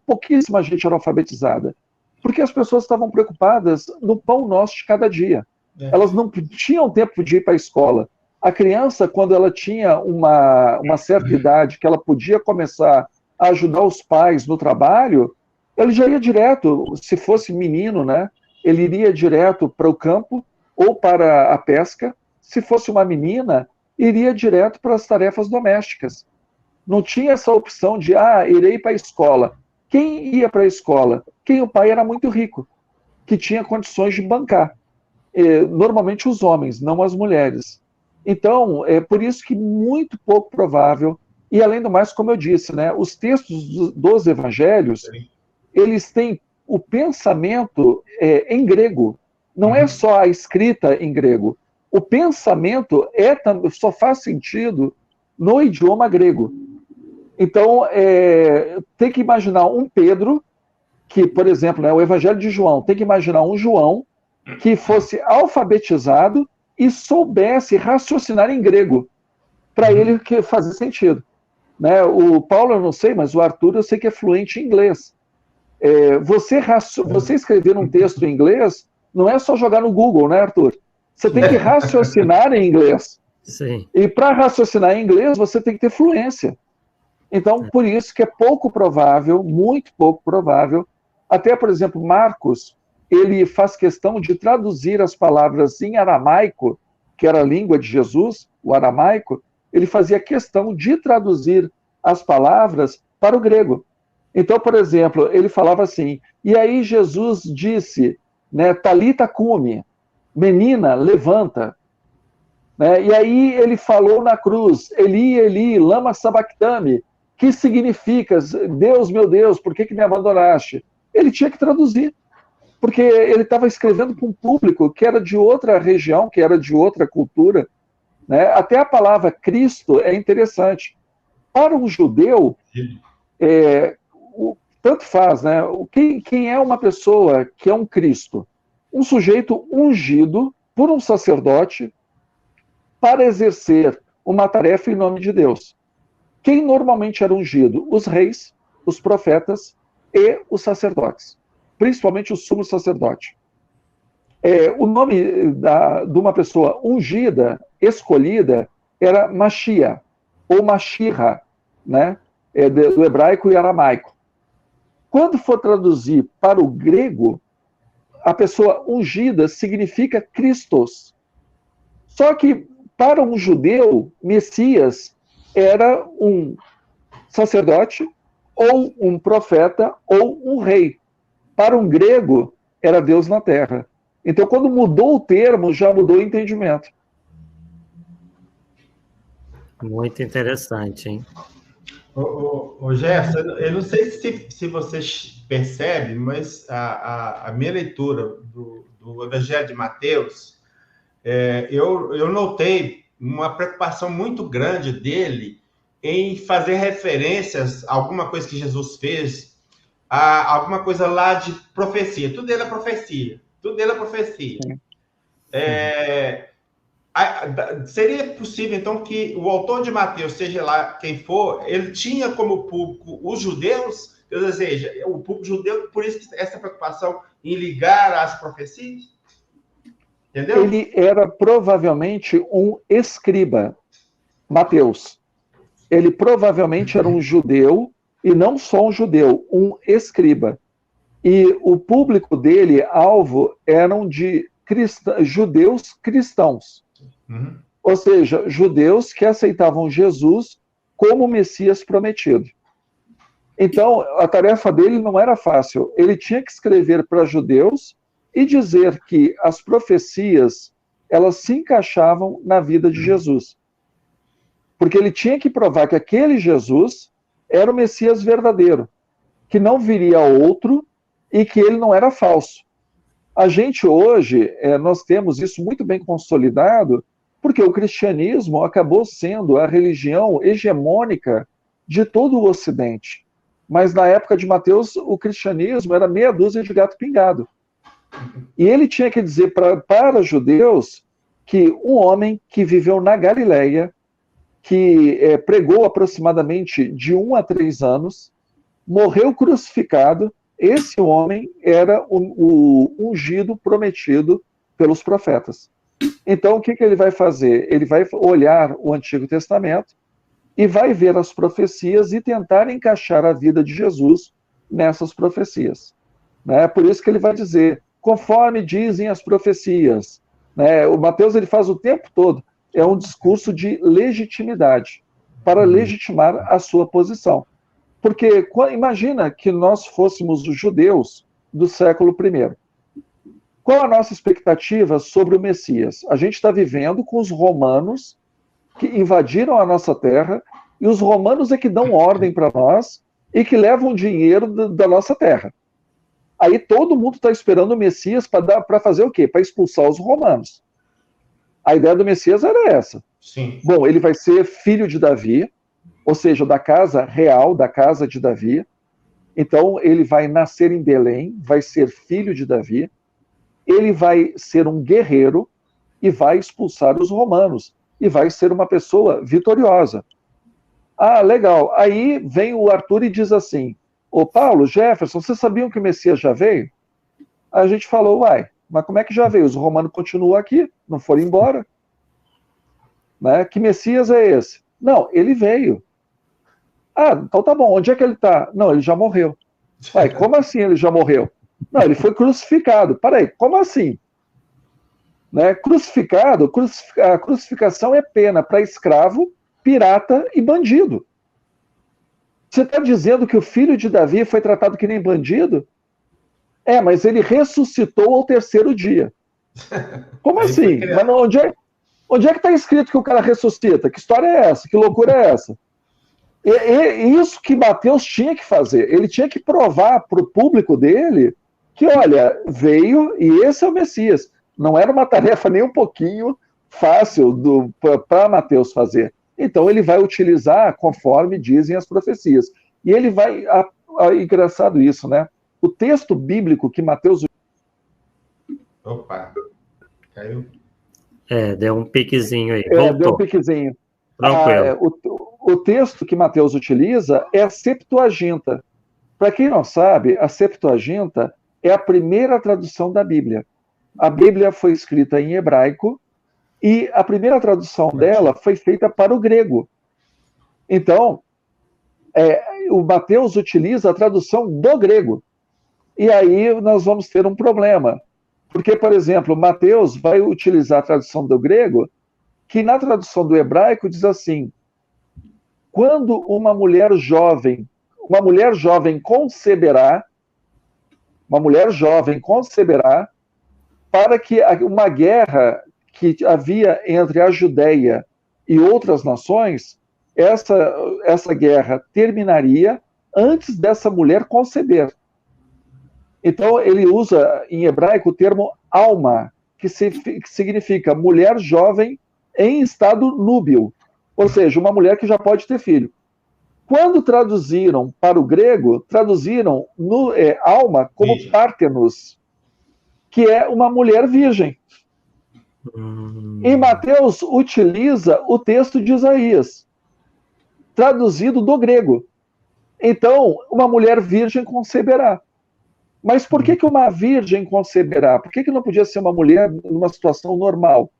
pouquíssima gente era alfabetizada, porque as pessoas estavam preocupadas no pão nosso de cada dia. Elas não tinham tempo de ir para a escola. A criança, quando ela tinha uma certa idade, que ela podia começar a ajudar os pais no trabalho, ele já ia direto, se fosse menino, né, ele iria direto para o campo ou para a pesca. Se fosse uma menina, iria direto para as tarefas domésticas. Não tinha essa opção de, irei para a escola. Quem ia para a escola? Quem o pai era muito rico, que tinha condições de bancar. normalmente os homens, não as mulheres. Então, é por isso que muito pouco provável, e além do mais, como eu disse, né, os textos dos evangelhos, eles têm o pensamento em grego, não é só a escrita em grego. O pensamento só faz sentido no idioma grego. Então, tem que imaginar um Pedro, que, por exemplo, né, o Evangelho de João, tem que imaginar um João que fosse alfabetizado e soubesse raciocinar em grego, para ele que fazer sentido. Né? O Paulo eu não sei, mas o Arthur eu sei que é fluente em inglês. Você escrever um texto em inglês não é só jogar no Google, né, Arthur? Você tem que raciocinar em inglês. Sim. E para raciocinar em inglês, você tem que ter fluência. Então, por isso que é pouco provável, muito pouco provável, até, por exemplo, Marcos, ele faz questão de traduzir as palavras em aramaico, que era a língua de Jesus, o aramaico, ele fazia questão de traduzir as palavras para o grego. Então, por exemplo, ele falava assim, e aí Jesus disse, né, Talita cumi, menina, levanta. Né? E aí ele falou na cruz, Eli, Eli, lama sabachthani, que significa, Deus, meu Deus, por que me abandonaste? Ele tinha que traduzir, porque ele estava escrevendo para um público que era de outra região, que era de outra cultura. Né? Até a palavra Cristo é interessante. Para um judeu, tanto faz, né? Quem é uma pessoa que é um Cristo? Um sujeito ungido por um sacerdote para exercer uma tarefa em nome de Deus. Quem normalmente era ungido? Os reis, os profetas e os sacerdotes, principalmente o sumo sacerdote. O nome de uma pessoa ungida, escolhida, era Mashia, ou Mashirra, né? Do hebraico e aramaico. Quando for traduzir para o grego, a pessoa ungida significa Christos. Só que para um judeu, Messias era um sacerdote, ou um profeta, ou um rei. Para um grego, era Deus na terra. Então, quando mudou o termo, já mudou o entendimento. Muito interessante, hein? Ô Gerson, eu não sei se você percebe, mas a minha leitura do Evangelho de Mateus, eu notei uma preocupação muito grande dele em fazer referências a alguma coisa que Jesus fez, a alguma coisa lá de profecia. Tudo dele é profecia. Tudo dele é profecia. Seria possível, então, que o autor de Mateus, seja lá quem for, ele tinha como público os judeus, ou seja, o público judeu, por isso essa preocupação em ligar às profecias? Entendeu? Ele era provavelmente um escriba, Mateus. Ele provavelmente era um judeu, e não só um judeu, um escriba. E o público dele, alvo, eram de judeus cristãos. Ou seja, judeus que aceitavam Jesus como Messias prometido. Então, a tarefa dele não era fácil. Ele tinha que escrever para judeus e dizer que as profecias, elas se encaixavam na vida de Jesus. Porque ele tinha que provar que aquele Jesus era o Messias verdadeiro, que não viria outro e que ele não era falso. A gente hoje, nós temos isso muito bem consolidado, porque o cristianismo acabou sendo a religião hegemônica de todo o Ocidente. Mas na época de Mateus, o cristianismo era meia dúzia de gato pingado. E ele tinha que dizer para judeus que um homem que viveu na Galileia, que pregou aproximadamente de 1 a 3 anos, morreu crucificado, esse homem era o ungido prometido pelos profetas. Então, o que ele vai fazer? Ele vai olhar o Antigo Testamento e vai ver as profecias e tentar encaixar a vida de Jesus nessas profecias. Né? Por isso que ele vai dizer, conforme dizem as profecias. Né? O Mateus ele faz o tempo todo, é um discurso de legitimidade, para legitimar a sua posição. Porque imagina que nós fôssemos os judeus do século I. Qual a nossa expectativa sobre o Messias? A gente está vivendo com os romanos que invadiram a nossa terra, e os romanos é que dão ordem para nós e que levam dinheiro da nossa terra. Aí todo mundo está esperando o Messias para fazer o quê? Para expulsar os romanos. A ideia do Messias era essa. Sim. Bom, ele vai ser filho de Davi, ou seja, da casa real, da casa de Davi. Então, ele vai nascer em Belém, vai ser filho de Davi, ele vai ser um guerreiro e vai expulsar os romanos, e vai ser uma pessoa vitoriosa. Ah, legal. Aí vem o Arthur e diz assim, ô Paulo, Jefferson, vocês sabiam que o Messias já veio? Aí a gente falou, uai, mas como é que já veio? Os romanos continuam aqui, não foram embora. Né? Que Messias é esse? Não, ele veio. Ah, então tá bom, onde é que ele está? Não, ele já morreu. Ué, como assim ele já morreu? Não, ele foi crucificado. Peraí, como assim? Né? Crucificado, a crucificação é pena para escravo, pirata e bandido. Você está dizendo que o filho de Davi foi tratado que nem bandido? É, mas ele ressuscitou ao terceiro dia. Como assim? Mas não, onde é que está escrito que o cara ressuscita? Que história é essa? Que loucura é essa? Isso que Mateus tinha que fazer. Ele tinha que provar para o público dele que, olha, veio e esse é o Messias. Não era uma tarefa nem um pouquinho fácil para Mateus fazer. Então ele vai utilizar conforme dizem as profecias. E ele vai... engraçado isso, né? O texto bíblico que Mateus... Opa, caiu. Deu um piquezinho aí. Deu um piquezinho. Tranquilo. O texto que Mateus utiliza é a Septuaginta. Para quem não sabe, a Septuaginta é a primeira tradução da Bíblia. A Bíblia foi escrita em hebraico e a primeira tradução dela foi feita para o grego. Então, o Mateus utiliza a tradução do grego. E aí nós vamos ter um problema. Porque, por exemplo, Mateus vai utilizar a tradução do grego, que na tradução do hebraico diz assim: quando uma mulher jovem conceberá, para que uma guerra que havia entre a Judéia e outras nações, essa guerra terminaria antes dessa mulher conceber. Então, ele usa em hebraico o termo alma, que significa mulher jovem em estado núbil, ou seja, uma mulher que já pode ter filho. Quando traduziram para o grego, traduziram alma como pártenos, que é uma mulher virgem. E Mateus utiliza o texto de Isaías, traduzido do grego. Então, uma mulher virgem conceberá. Mas por que uma virgem conceberá? Por que não podia ser uma mulher numa situação normal?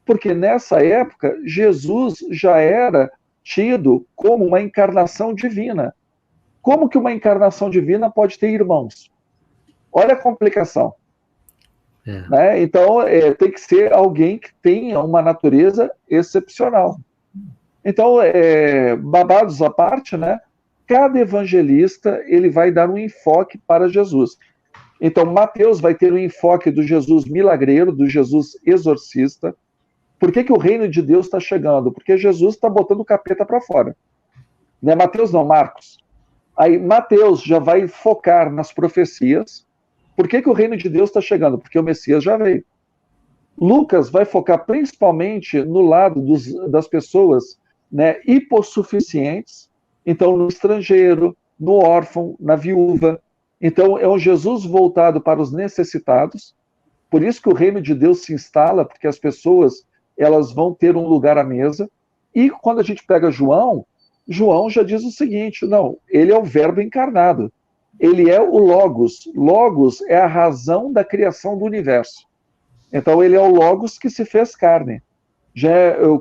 Porque nessa época, Jesus já era tido como uma encarnação divina. Como que uma encarnação divina pode ter irmãos? Olha a complicação. Né? Então, tem que ser alguém que tenha uma natureza excepcional. Então, babados à parte, né? Cada evangelista ele vai dar um enfoque para Jesus. Então, Mateus vai ter um enfoque do Jesus milagreiro, do Jesus exorcista. Por que o reino de Deus está chegando? Porque Jesus está botando o capeta para fora. Não é Mateus, não, Marcos. Aí Mateus já vai focar nas profecias. Por que o reino de Deus está chegando? Porque o Messias já veio. Lucas vai focar principalmente no lado das pessoas, né, hipossuficientes, então no estrangeiro, no órfão, na viúva. Então é um Jesus voltado para os necessitados. Por isso que o reino de Deus se instala, porque as pessoas elas vão ter um lugar à mesa. E quando a gente pega João já diz o seguinte, não, ele é o verbo encarnado. Ele é o Logos. Logos é a razão da criação do universo. Então ele é o Logos que se fez carne. Já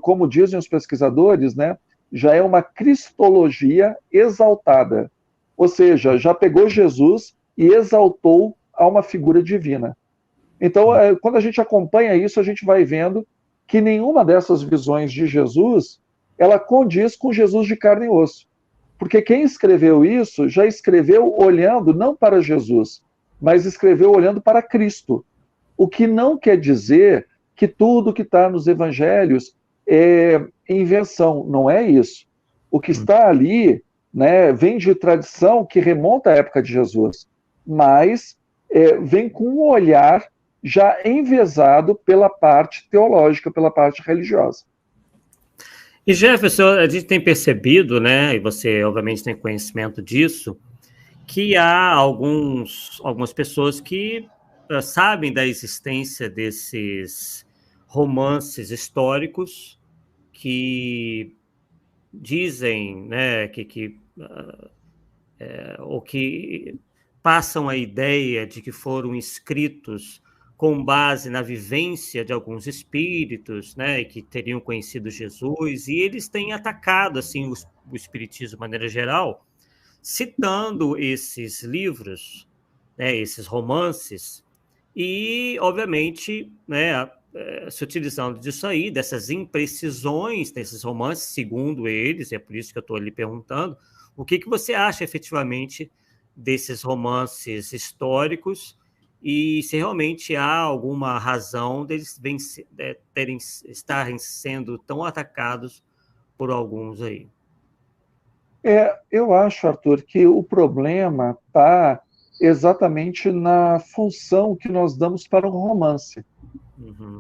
como dizem os pesquisadores, né, já é uma cristologia exaltada. Ou seja, já pegou Jesus e exaltou a uma figura divina. Então, quando a gente acompanha isso, a gente vai vendo que nenhuma dessas visões de Jesus, ela condiz com Jesus de carne e osso. Porque quem escreveu isso, já escreveu olhando não para Jesus, mas escreveu olhando para Cristo. O que não quer dizer que tudo que está nos evangelhos é invenção, não é isso. O que está ali, né, vem de tradição que remonta à época de Jesus, mas vem com um olhar já enviesado pela parte teológica, pela parte religiosa. E Jefferson, a gente tem percebido, né, e você obviamente tem conhecimento disso, que há algumas pessoas que sabem da existência desses romances históricos que dizem, né, ou que passam a ideia de que foram escritos com base na vivência de alguns espíritos, né, que teriam conhecido Jesus, e eles têm atacado assim o espiritismo de maneira geral, citando esses livros, né, esses romances, e, obviamente, né, se utilizando disso aí, dessas imprecisões desses romances, segundo eles, é por isso que eu estou ali perguntando, o que você acha efetivamente desses romances históricos e se realmente há alguma razão deles estarem sendo tão atacados por alguns aí? Eu acho, Arthur, que o problema está exatamente na função que nós damos para o romance.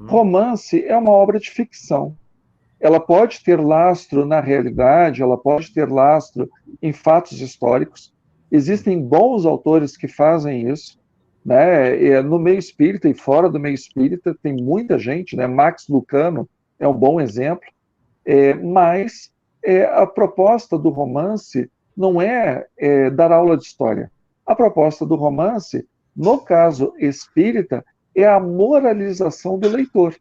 Romance é uma obra de ficção. Ela pode ter lastro na realidade, ela pode ter lastro em fatos históricos. Existem bons autores que fazem isso, né? No meio espírita e fora do meio espírita tem muita gente, né? Max Lucano é um bom exemplo, mas a proposta do romance não é dar aula de história. A proposta do romance, no caso espírita, é a moralização do leitor.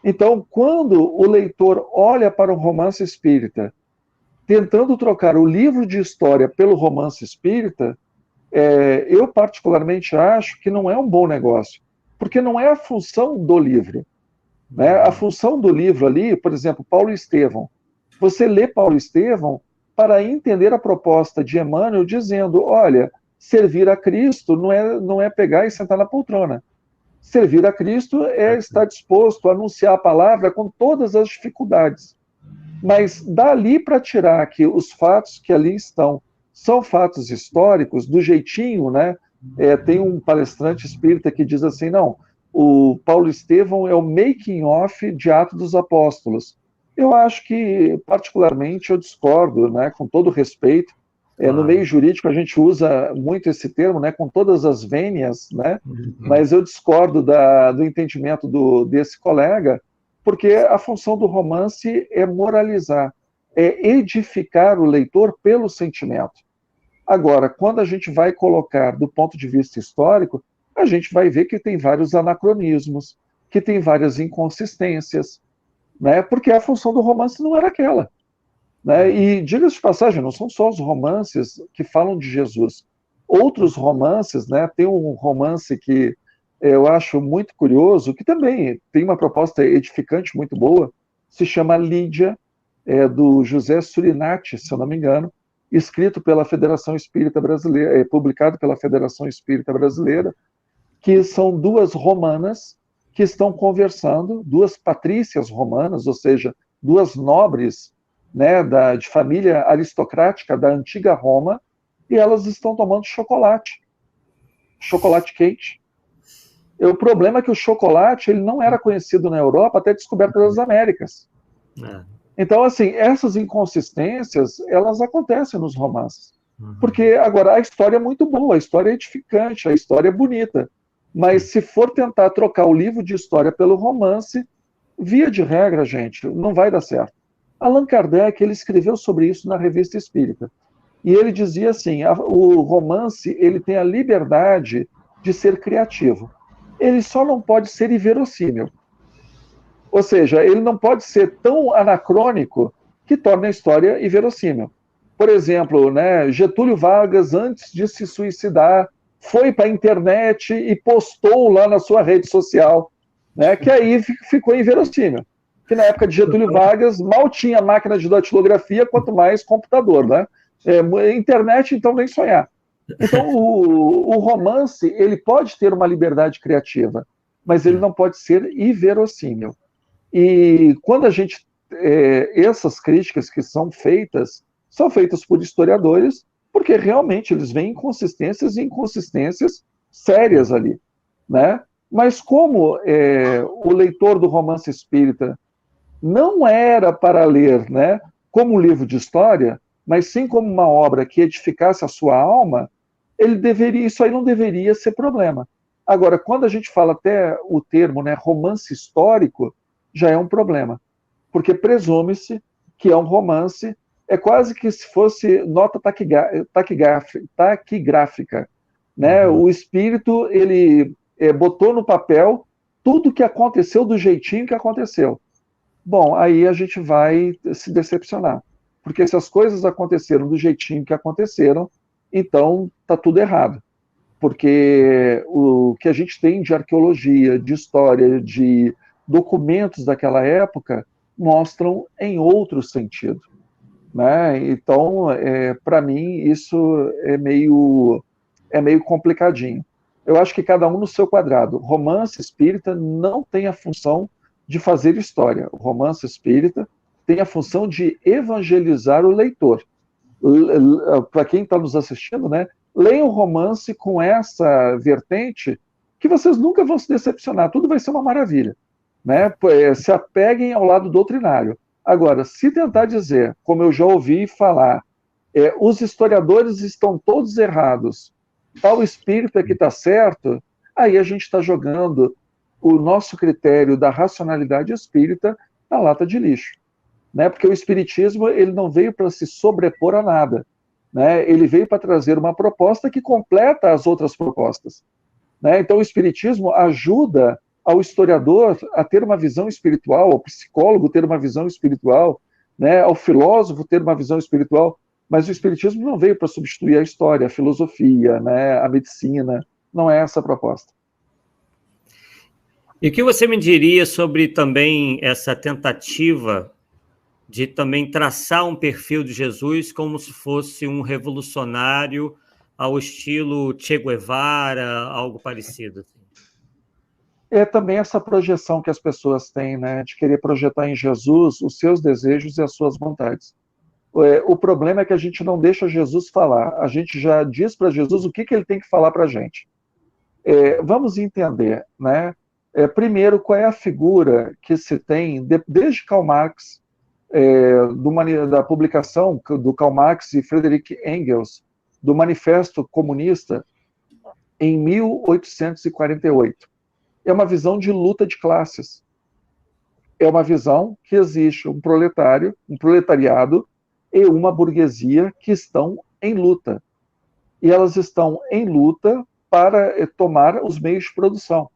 Então, quando o leitor olha para o romance espírita, tentando trocar o livro de história pelo romance espírita, eu particularmente acho que não é um bom negócio, porque não é a função do livro. Né? A função do livro ali, por exemplo, Paulo Estevão, você lê Paulo Estevão para entender a proposta de Emmanuel dizendo, olha, servir a Cristo não é pegar e sentar na poltrona. Servir a Cristo é estar disposto a anunciar a palavra com todas as dificuldades. Mas dali para tirar que os fatos que ali estão são fatos históricos, do jeitinho, né? Tem um palestrante espírita que diz assim, não, o Paulo Estevão é o making-off de Atos dos Apóstolos. Eu acho que, particularmente, eu discordo, né, com todo respeito. No meio jurídico, a gente usa muito esse termo, né, com todas as vênias, né, mas eu discordo do entendimento desse colega, porque a função do romance é moralizar, é edificar o leitor pelo sentimento. Agora, quando a gente vai colocar do ponto de vista histórico, a gente vai ver que tem vários anacronismos, que tem várias inconsistências, né? Porque a função do romance não era aquela. Né? E, diga-se de passagem, não são só os romances que falam de Jesus. Outros romances, né? Tem um romance que eu acho muito curioso, que também tem uma proposta edificante muito boa, se chama Lídia, do José Surinati, se eu não me engano, escrito pela Federação Espírita Brasileira, publicado pela Federação Espírita Brasileira, que são duas romanas que estão conversando, duas patrícias romanas, ou seja, duas nobres, né, de família aristocrática da antiga Roma, e elas estão tomando chocolate quente. O problema é que o chocolate ele não era conhecido na Europa até a descoberta das Américas. Então, assim, essas inconsistências, elas acontecem nos romances. Porque, agora, a história é muito boa, a história é edificante, a história é bonita. Mas se for tentar trocar o livro de história pelo romance, via de regra, gente, não vai dar certo. Allan Kardec, ele escreveu sobre isso na Revista Espírita. E ele dizia assim, o romance, ele tem a liberdade de ser criativo. Ele só não pode ser inverossímil. Ou seja, ele não pode ser tão anacrônico que torne a história inverossímil. Por exemplo, né, Getúlio Vargas, antes de se suicidar, foi para a internet e postou lá na sua rede social, né, que aí ficou inverossímil. Que na época de Getúlio Vargas mal tinha máquina de datilografia, quanto mais computador, né? Internet, então, nem sonhar. Então, o romance, ele pode ter uma liberdade criativa, mas ele não pode ser inverossímil. E quando a gente... essas críticas que são feitas por historiadores, porque realmente eles veem inconsistências e inconsistências sérias ali, né? Mas como o leitor do romance espírita não era para ler, né, como um livro de história, mas sim como uma obra que edificasse a sua alma, isso aí não deveria ser problema. Agora, quando a gente fala até o termo, né, romance histórico, já é um problema, porque presume-se que é um romance, é quase que se fosse nota taquigráfica, né? O espírito, ele botou no papel tudo que aconteceu do jeitinho que aconteceu. Bom, aí a gente vai se decepcionar, porque se as coisas aconteceram do jeitinho que aconteceram, então está tudo errado, porque o que a gente tem de arqueologia, de história, de documentos daquela época mostram em outro sentido, né? Então, para mim, isso é meio complicadinho. Eu acho que cada um no seu quadrado. Romance espírita não tem a função de fazer história. O romance espírita tem a função de evangelizar o leitor. Para quem está nos assistindo, né, leiam o romance com essa vertente que vocês nunca vão se decepcionar, tudo vai ser uma maravilha, né? Se apeguem ao lado doutrinário. Agora, se tentar dizer, como eu já ouvi falar, os historiadores estão todos errados, tal espírito é que está certo, aí a gente está jogando o nosso critério da racionalidade espírita na lata de lixo, né? Porque o espiritismo, ele não veio para se sobrepor a nada, né? Ele veio para trazer uma proposta que completa as outras propostas, né? Então o espiritismo ajuda ao historiador a ter uma visão espiritual, ao psicólogo ter uma visão espiritual, né? Ao filósofo ter uma visão espiritual, mas o espiritismo não veio para substituir a história, a filosofia, né? A medicina, não é essa a proposta. E o que você me diria sobre também essa tentativa de também traçar um perfil de Jesus como se fosse um revolucionário ao estilo Che Guevara, algo parecido? É também essa projeção que as pessoas têm, né, de querer projetar em Jesus os seus desejos e as suas vontades. O problema é que a gente não deixa Jesus falar, a gente já diz para Jesus o que ele tem que falar para a gente. Vamos entender, né? Primeiro, qual é a figura que se tem, desde Karl Marx, da publicação do Karl Marx e Friedrich Engels, do Manifesto Comunista, em 1848. É uma visão de luta de classes. É uma visão que existe um proletariado e uma burguesia que estão em luta. E elas estão em luta para tomar os meios de produção.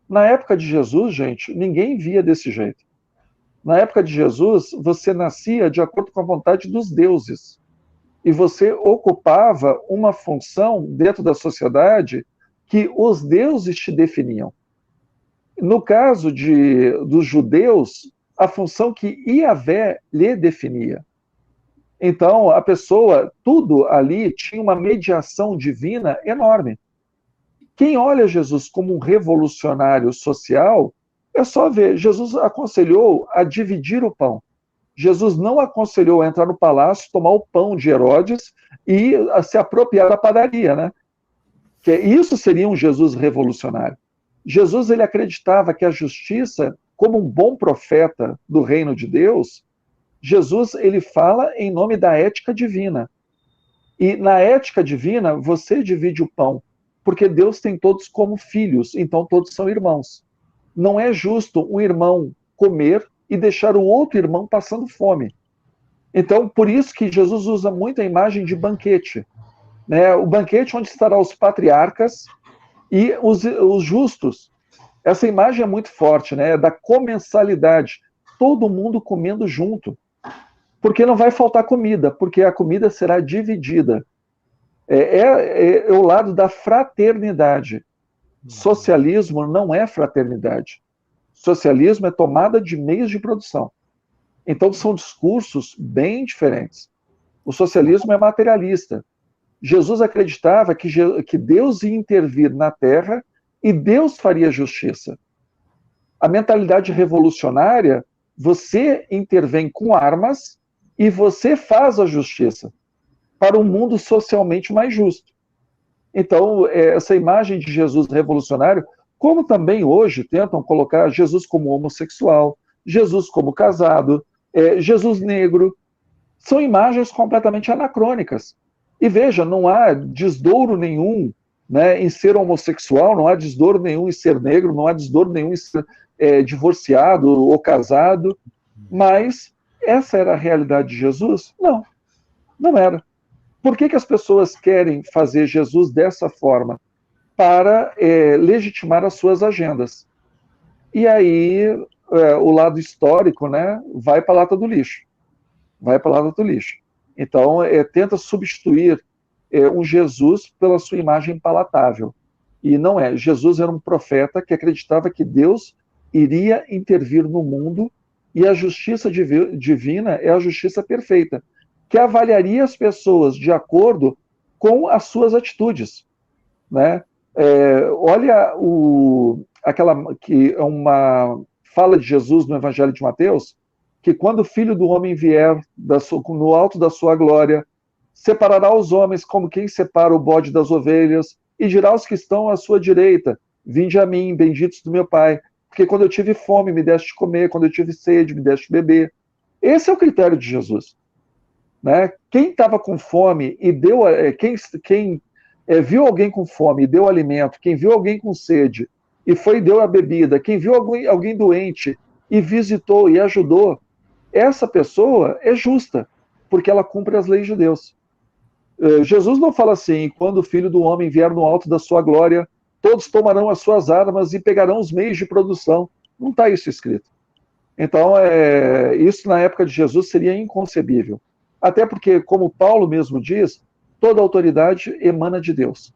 Na época de Jesus, gente, ninguém via desse jeito. Na época de Jesus, você nascia de acordo com a vontade dos deuses. E você ocupava uma função dentro da sociedade que os deuses te definiam. No caso dos judeus, a função que Iavé lhe definia. Então, a pessoa, tudo ali tinha uma mediação divina enorme. Quem olha Jesus como um revolucionário social, é só ver, Jesus aconselhou a dividir o pão. Jesus não aconselhou a entrar no palácio, tomar o pão de Herodes e a se apropriar da padaria, né? Que isso seria um Jesus revolucionário. Jesus, ele acreditava que a justiça, como um bom profeta do reino de Deus, Jesus, ele fala em nome da ética divina. E na ética divina, você divide o pão, porque Deus tem todos como filhos, então todos são irmãos. Não é justo um irmão comer e deixar o outro irmão passando fome. Então, por isso que Jesus usa muito a imagem de banquete, né? O banquete onde estarão os patriarcas e os justos. Essa imagem é muito forte, né? Da comensalidade. Todo mundo comendo junto. Porque não vai faltar comida, porque a comida será dividida. É o lado da fraternidade. Socialismo não é fraternidade. Socialismo é tomada de meios de produção. Então são discursos bem diferentes. O socialismo é materialista. Jesus acreditava que Deus ia intervir na Terra e Deus faria justiça. A mentalidade revolucionária, você intervém com armas e você faz a justiça para um mundo socialmente mais justo. Então, essa imagem de Jesus revolucionário, como também hoje tentam colocar Jesus como homossexual, Jesus como casado, Jesus negro, são imagens completamente anacrônicas. E veja, não há desdouro nenhum, né, em ser homossexual, não há desdouro nenhum em ser negro, não há desdouro nenhum em ser divorciado ou casado, mas essa era a realidade de Jesus? Não, não era. Por que as pessoas querem fazer Jesus dessa forma? Para legitimar as suas agendas. E aí o lado histórico, né, vai para a lata do lixo. Vai para a lata do lixo. Então, tenta substituir um Jesus pela sua imagem palatável. E não é. Jesus era um profeta que acreditava que Deus iria intervir no mundo e a justiça divina é a justiça perfeita, que avaliaria as pessoas de acordo com as suas atitudes, né? Olha aquela que é uma fala de Jesus no Evangelho de Mateus, que quando o Filho do Homem vier no alto da sua glória, separará os homens como quem separa o bode das ovelhas, e dirá aos que estão à sua direita: vinde a mim, benditos do meu Pai, porque quando eu tive fome, me deste de comer, quando eu tive sede, me deste de beber. Esse é o critério de Jesus. Né? Quem estava com fome e deu... Quem viu alguém com fome e deu alimento, quem viu alguém com sede e foi e deu a bebida, quem viu alguém doente e visitou e ajudou, essa pessoa é justa, porque ela cumpre as leis de Deus. Jesus não fala assim: quando o Filho do Homem vier no alto da sua glória, todos tomarão as suas armas e pegarão os meios de produção. Não está isso escrito. Então, isso na época de Jesus seria inconcebível. Até porque, como Paulo mesmo diz, toda autoridade emana de Deus.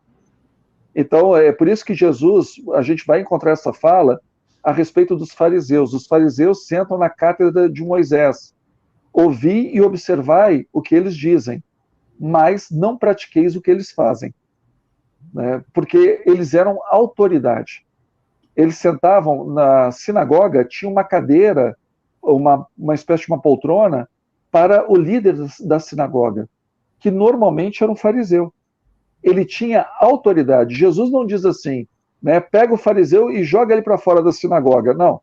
Então, é por isso que Jesus, a gente vai encontrar essa fala a respeito dos fariseus. Os fariseus sentam na cátedra de Moisés. Ouvi e observai o que eles dizem, mas não pratiqueis o que eles fazem. Né? Porque eles eram autoridade. Eles sentavam na sinagoga, tinha uma cadeira, uma espécie de uma poltrona, para o líder da sinagoga, que normalmente era um fariseu. Ele tinha autoridade. Jesus não diz assim, né, pega o fariseu e joga ele para fora da sinagoga. Não.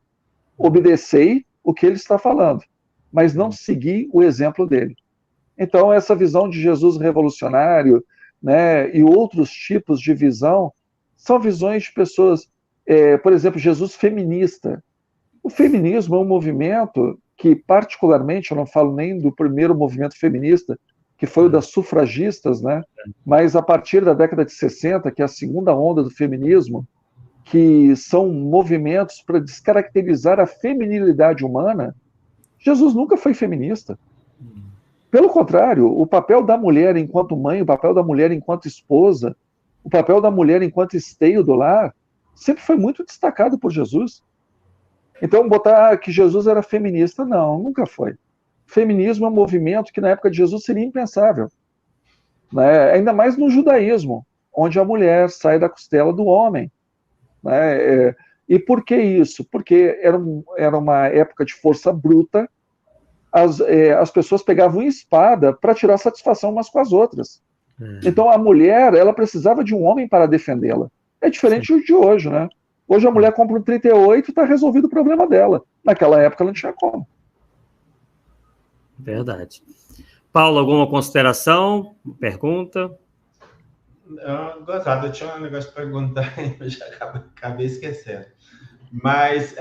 Obedecei o que ele está falando, mas não seguir o exemplo dele. Então, essa visão de Jesus revolucionário, né, e outros tipos de visão são visões de pessoas, por exemplo, Jesus feminista. O feminismo é um movimento que, particularmente, eu não falo nem do primeiro movimento feminista, que foi o das sufragistas, né? Mas a partir da década de 60, que é a segunda onda do feminismo, que são movimentos para descaracterizar a feminilidade humana, Jesus nunca foi feminista. Pelo contrário, o papel da mulher enquanto mãe, o papel da mulher enquanto esposa, o papel da mulher enquanto esteio do lar, sempre foi muito destacado por Jesus. Então, botar que Jesus era feminista, não, nunca foi. Feminismo é um movimento que na época de Jesus seria impensável. Né? Ainda mais no judaísmo, onde a mulher sai da costela do homem. Né? E por que isso? Porque era uma época de força bruta, as pessoas pegavam espada para tirar satisfação umas com as outras. Então a mulher, ela precisava de um homem para defendê-la. É diferente de hoje, né? Hoje a mulher compra um 38 e está resolvido o problema dela. Naquela época ela não tinha como. Verdade. Paulo, alguma consideração? Pergunta? Gozado, eu tinha um negócio para perguntar e eu já acabei esquecendo. Mas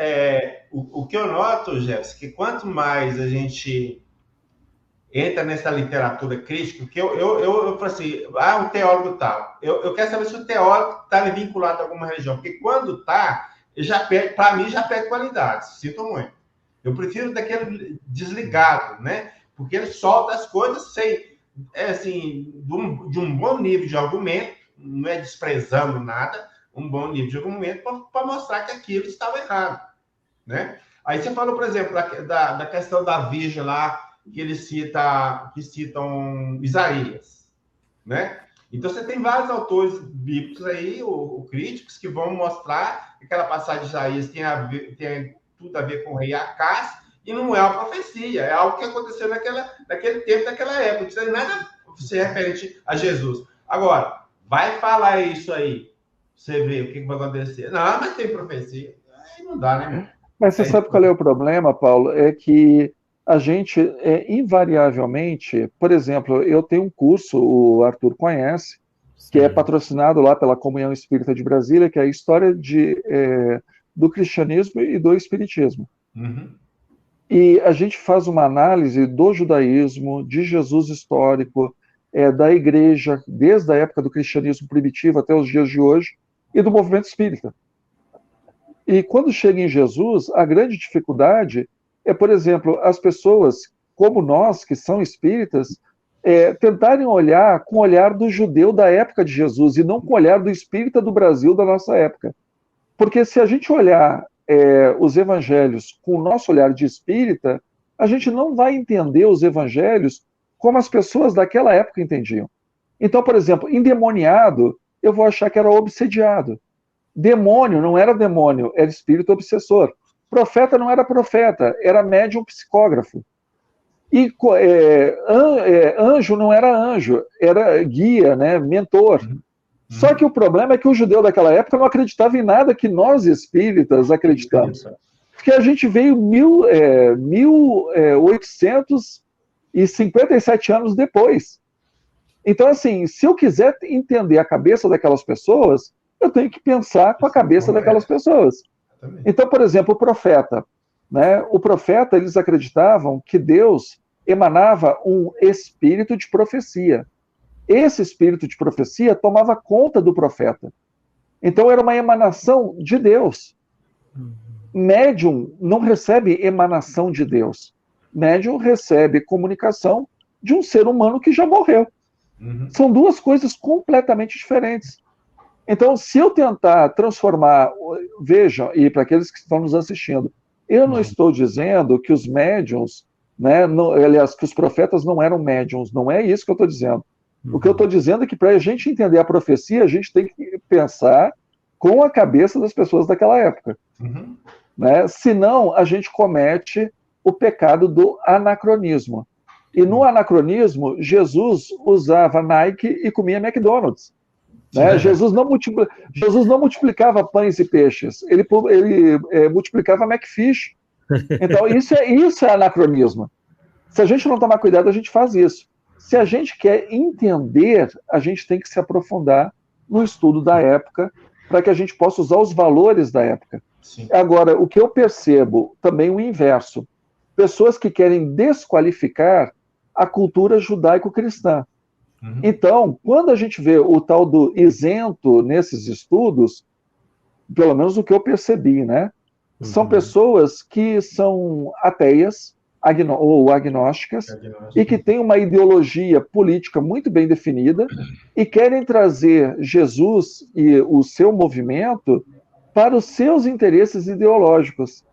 o que eu noto, Jefferson, que quanto mais a gente entra nessa literatura crítica, que eu falo assim, um teólogo tal. Eu quero saber se o teólogo está vinculado a alguma religião, porque quando está, para mim já perde qualidade, sinto muito. Eu prefiro daquele desligado, né? Porque ele solta as coisas sem, de um bom nível de argumento, não é desprezando nada, um bom nível de argumento para mostrar que aquilo estava errado, né? Aí você falou, por exemplo, da questão da Virgem lá, que citam Isaías, né? Então, você tem vários autores bíblicos aí, ou críticos, que vão mostrar que aquela passagem de Isaías tem tudo a ver com o rei Acás, e não é uma profecia, é algo que aconteceu naquele tempo, naquela época. Não tem nada se referente a Jesus. Agora, vai falar isso aí, você vê o que vai acontecer. Não, mas tem profecia. Aí não dá, né? Mas você sabe qual é o problema, Paulo? É que a gente, invariavelmente, por exemplo, eu tenho um curso, o Arthur conhece, que é patrocinado lá pela Comunhão Espírita de Brasília, que é a história do cristianismo e do espiritismo. Uhum. E a gente faz uma análise do judaísmo, de Jesus histórico, da igreja, desde a época do cristianismo primitivo até os dias de hoje, e do movimento espírita. E quando chega em Jesus, a grande dificuldade é, por exemplo, as pessoas como nós, que são espíritas, tentarem olhar com o olhar do judeu da época de Jesus e não com o olhar do espírita do Brasil da nossa época. Porque se a gente olhar os evangelhos com o nosso olhar de espírita, a gente não vai entender os evangelhos como as pessoas daquela época entendiam. Então, por exemplo, endemoniado, eu vou achar que era obsediado. Demônio não era demônio, era espírito obsessor. Profeta não era profeta, era médium psicógrafo. E anjo não era anjo, era guia, né, mentor. Só que o problema é que o judeu daquela época não acreditava em nada que nós espíritas acreditamos. Porque a gente veio 1857 anos depois. Então, assim, se eu quiser entender a cabeça daquelas pessoas, eu tenho que pensar com a cabeça daquelas pessoas. Então, por exemplo, o profeta. Né? O profeta, eles acreditavam que Deus emanava um espírito de profecia. Esse espírito de profecia tomava conta do profeta. Então, era uma emanação de Deus. Médium não recebe emanação de Deus. Médium recebe comunicação de um ser humano que já morreu. São duas coisas completamente diferentes. Então, se eu tentar transformar, vejam, e para aqueles que estão nos assistindo, eu não estou dizendo que os médiums, né, aliás, que os profetas não eram médiums, não é isso que eu estou dizendo. O que eu estou dizendo é que para a gente entender a profecia, a gente tem que pensar com a cabeça das pessoas daquela época. Né? Senão, a gente comete o pecado do anacronismo. E no anacronismo, Jesus usava Nike e comia McDonald's. Né? Jesus não multiplicava pães e peixes, ele multiplicava McFish. Então, isso é anacronismo. Se a gente não tomar cuidado, a gente faz isso. Se a gente quer entender, a gente tem que se aprofundar no estudo da época, para que a gente possa usar os valores da época. Sim. Agora, o que eu percebo, também o inverso, pessoas que querem desqualificar a cultura judaico-cristã. Então, quando a gente vê o tal do isento nesses estudos, pelo menos o que eu percebi, né? São pessoas que são ateias ou agnósticas e que têm uma ideologia política muito bem definida e querem trazer Jesus e o seu movimento para os seus interesses ideológicos.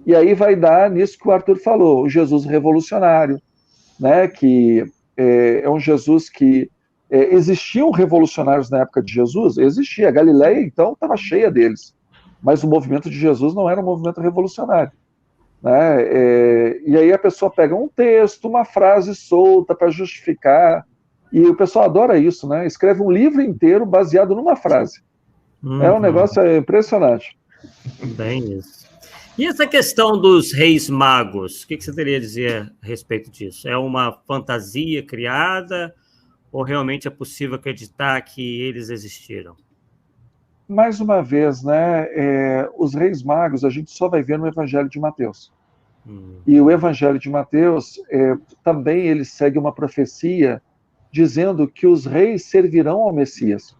E aí vai dar nisso que o Arthur falou, o Jesus revolucionário, né? Que é um Jesus que existiam revolucionários na época de Jesus, existia. A Galileia, então, estava cheia deles. Mas o movimento de Jesus não era um movimento revolucionário. Né? E aí a pessoa pega um texto, uma frase solta para justificar, e o pessoal adora isso, né? Escreve um livro inteiro baseado numa frase. É um negócio impressionante. Bem isso. E essa questão dos reis magos, o que você teria a dizer a respeito disso? É uma fantasia criada ou realmente é possível acreditar que eles existiram? Mais uma vez, né, os reis magos a gente só vai ver no Evangelho de Mateus. E o Evangelho de Mateus também ele segue uma profecia dizendo que os reis servirão ao Messias.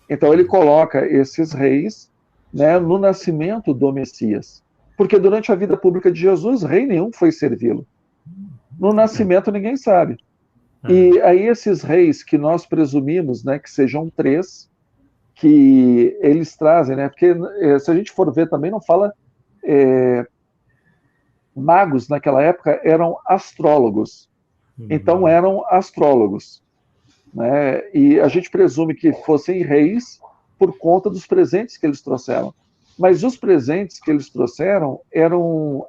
Então ele coloca esses reis, né, no nascimento do Messias. Porque durante a vida pública de Jesus, rei nenhum foi servi-lo. No nascimento ninguém sabe. E aí esses reis que nós presumimos, né, que sejam 3, que eles trazem, né, porque se a gente for ver também não fala... magos naquela época eram astrólogos. Então eram astrólogos. né? E a gente presume que fossem reis por conta dos presentes que eles trouxeram. Mas os presentes que eles trouxeram eram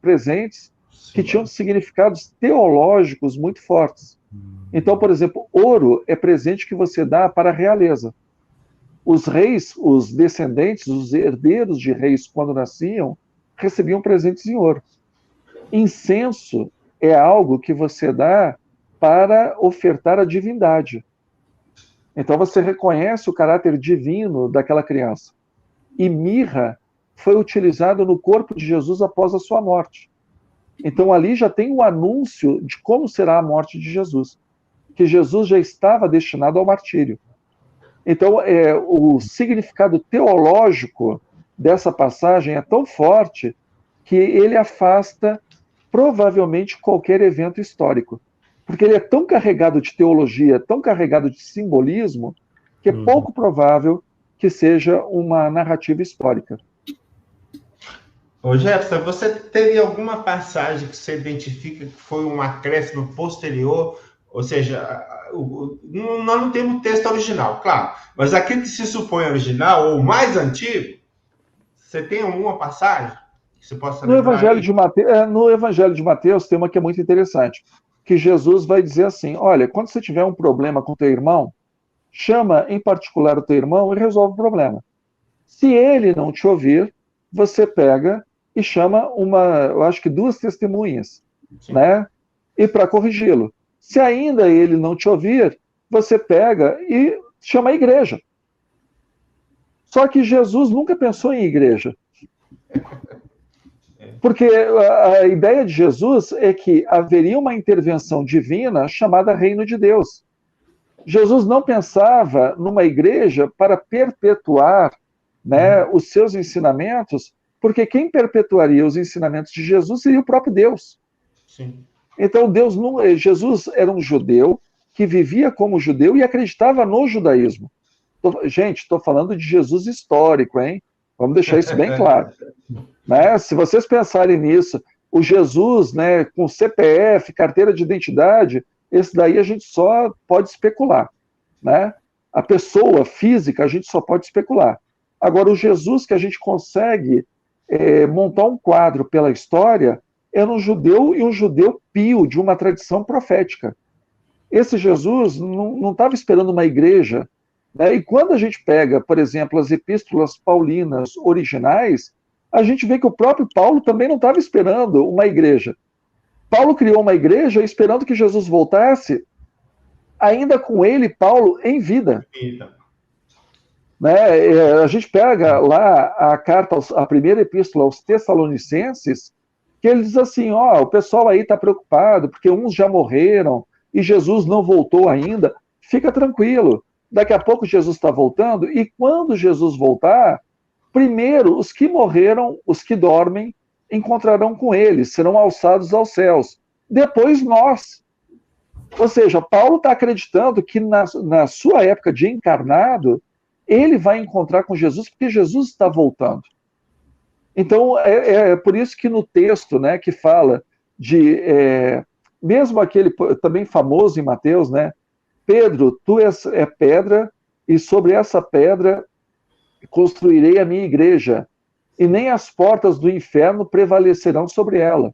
presentes que tinham significados teológicos muito fortes. Então, por exemplo, ouro é presente que você dá para a realeza. Os reis, os descendentes, os herdeiros de reis, quando nasciam, recebiam presentes em ouro. Incenso é algo que você dá para ofertar a divindade. Então você reconhece o caráter divino daquela criança. E mirra foi utilizado no corpo de Jesus após a sua morte. Então ali já tem o anúncio de como será a morte de Jesus, que Jesus já estava destinado ao martírio. Então o significado teológico dessa passagem é tão forte que ele afasta provavelmente qualquer evento histórico. Porque ele é tão carregado de teologia, tão carregado de simbolismo, que é pouco provável que seja uma narrativa histórica. Ô Jefferson, você teria alguma passagem que você identifica que foi um acréscimo posterior? Ou seja, nós não temos texto original, claro, mas aquele que se supõe original, ou mais antigo, você tem alguma passagem que você possa lembrar? No Evangelho de Mateus tem uma que é muito interessante, que Jesus vai dizer assim, olha, quando você tiver um problema com teu irmão, chama em particular o teu irmão e resolve o problema. Se ele não te ouvir, você pega e chama eu acho que 2 testemunhas, né? E para corrigi-lo. Se ainda ele não te ouvir, você pega e chama a igreja. Só que Jesus nunca pensou em igreja. Porque a ideia de Jesus é que haveria uma intervenção divina chamada Reino de Deus. Jesus não pensava numa igreja para perpetuar, né, os seus ensinamentos, porque quem perpetuaria os ensinamentos de Jesus seria o próprio Deus. Sim. Então Jesus era um judeu que vivia como judeu e acreditava no judaísmo. Gente, estou falando de Jesus histórico, hein? Vamos deixar isso bem claro. Né? Se vocês pensarem nisso, o Jesus, né, com CPF, carteira de identidade, esse daí a gente só pode especular. Né? A pessoa física a gente só pode especular. Agora, o Jesus que a gente consegue montar um quadro pela história era um judeu e um judeu pio, de uma tradição profética. Esse Jesus não estava esperando uma igreja. Né? E quando a gente pega, por exemplo, as epístolas paulinas originais, a gente vê que o próprio Paulo também não estava esperando uma igreja. Paulo criou uma igreja esperando que Jesus voltasse, ainda com ele, Paulo, em vida. Né? A gente pega lá a carta, a primeira epístola aos Tessalonicenses, que ele diz assim, o pessoal aí está preocupado, porque uns já morreram e Jesus não voltou ainda. Fica tranquilo, daqui a pouco Jesus está voltando, e quando Jesus voltar, primeiro, os que morreram, os que dormem, encontrarão com ele, serão alçados aos céus. Depois nós. Ou seja, Paulo está acreditando que na sua época de encarnado, ele vai encontrar com Jesus, porque Jesus está voltando. Então, é por isso que no texto, né, que fala de, mesmo aquele também famoso em Mateus, né, Pedro, tu és pedra, e sobre essa pedra construirei a minha igreja, e nem as portas do inferno prevalecerão sobre ela.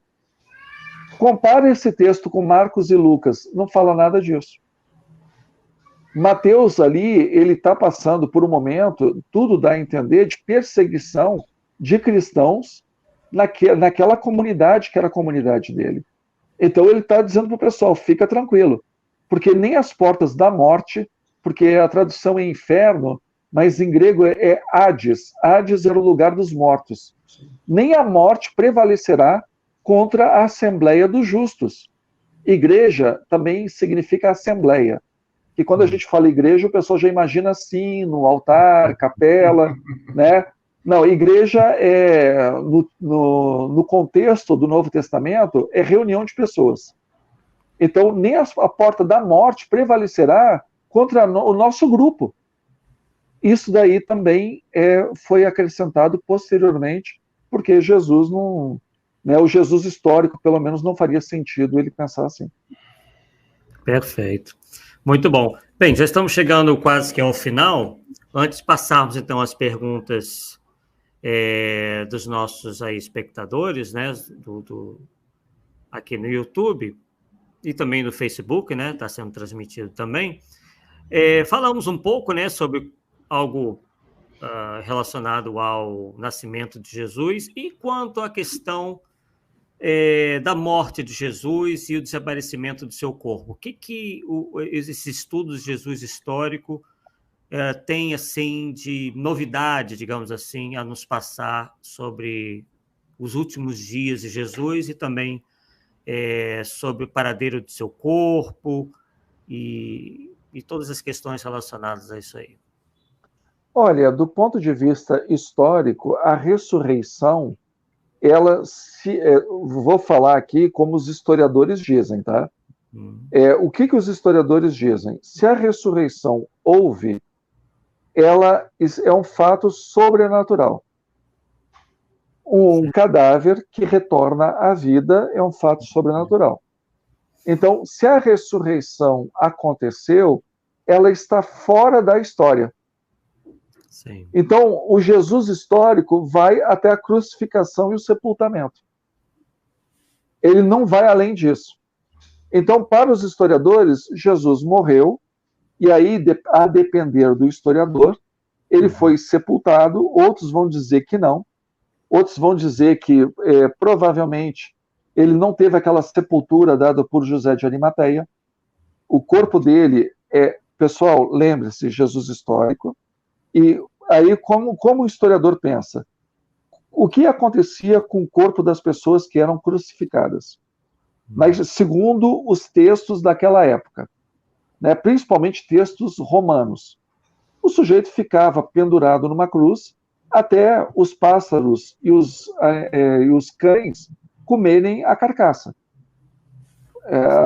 Compare esse texto com Marcos e Lucas, não fala nada disso. Mateus ali, ele está passando por um momento, tudo dá a entender, de perseguição de cristãos naquela comunidade que era a comunidade dele. Então ele está dizendo para o pessoal, fica tranquilo, porque nem as portas da morte, porque a tradução é inferno, mas em grego é Hades. Hades era o lugar dos mortos. Nem a morte prevalecerá contra a assembleia dos justos. Igreja também significa assembleia. Que quando a gente fala igreja, o pessoal já imagina assim, no altar, capela, né? Não, igreja no contexto do Novo Testamento, é reunião de pessoas. Então, nem a porta da morte prevalecerá contra o nosso grupo. Isso daí também foi acrescentado posteriormente, porque Jesus não... Né, o Jesus histórico, pelo menos, não faria sentido ele pensar assim. Perfeito. Muito bom. Bem, já estamos chegando quase que ao final. Antes de passarmos, então, as perguntas dos nossos aí, espectadores, né, aqui no YouTube e também no Facebook, né, está sendo transmitido também. Falamos um pouco, né, sobre algo relacionado ao nascimento de Jesus e quanto à questão da morte de Jesus e o desaparecimento do seu corpo. O que esses estudos de Jesus histórico tem, assim, de novidade, digamos assim, a nos passar sobre os últimos dias de Jesus e também sobre o paradeiro de seu corpo e todas as questões relacionadas a isso aí? Olha, do ponto de vista histórico, a ressurreição, vou falar aqui como os historiadores dizem, tá? O que os historiadores dizem? Se a ressurreição houve, ela é um fato sobrenatural. Um cadáver que retorna à vida é um fato sobrenatural. Então, se a ressurreição aconteceu, ela está fora da história. Sim. Então, o Jesus histórico vai até a crucificação e o sepultamento. Ele não vai além disso. Então, para os historiadores, Jesus morreu, e aí, a depender do historiador, ele foi sepultado. Outros vão dizer que não. Outros vão dizer que, provavelmente, ele não teve aquela sepultura dada por José de Arimateia. O corpo dele pessoal, lembre-se, Jesus histórico. E aí, como o historiador pensa? O que acontecia com o corpo das pessoas que eram crucificadas? Mas, segundo os textos daquela época, né, principalmente textos romanos, o sujeito ficava pendurado numa cruz até os pássaros e os cães comerem a carcaça.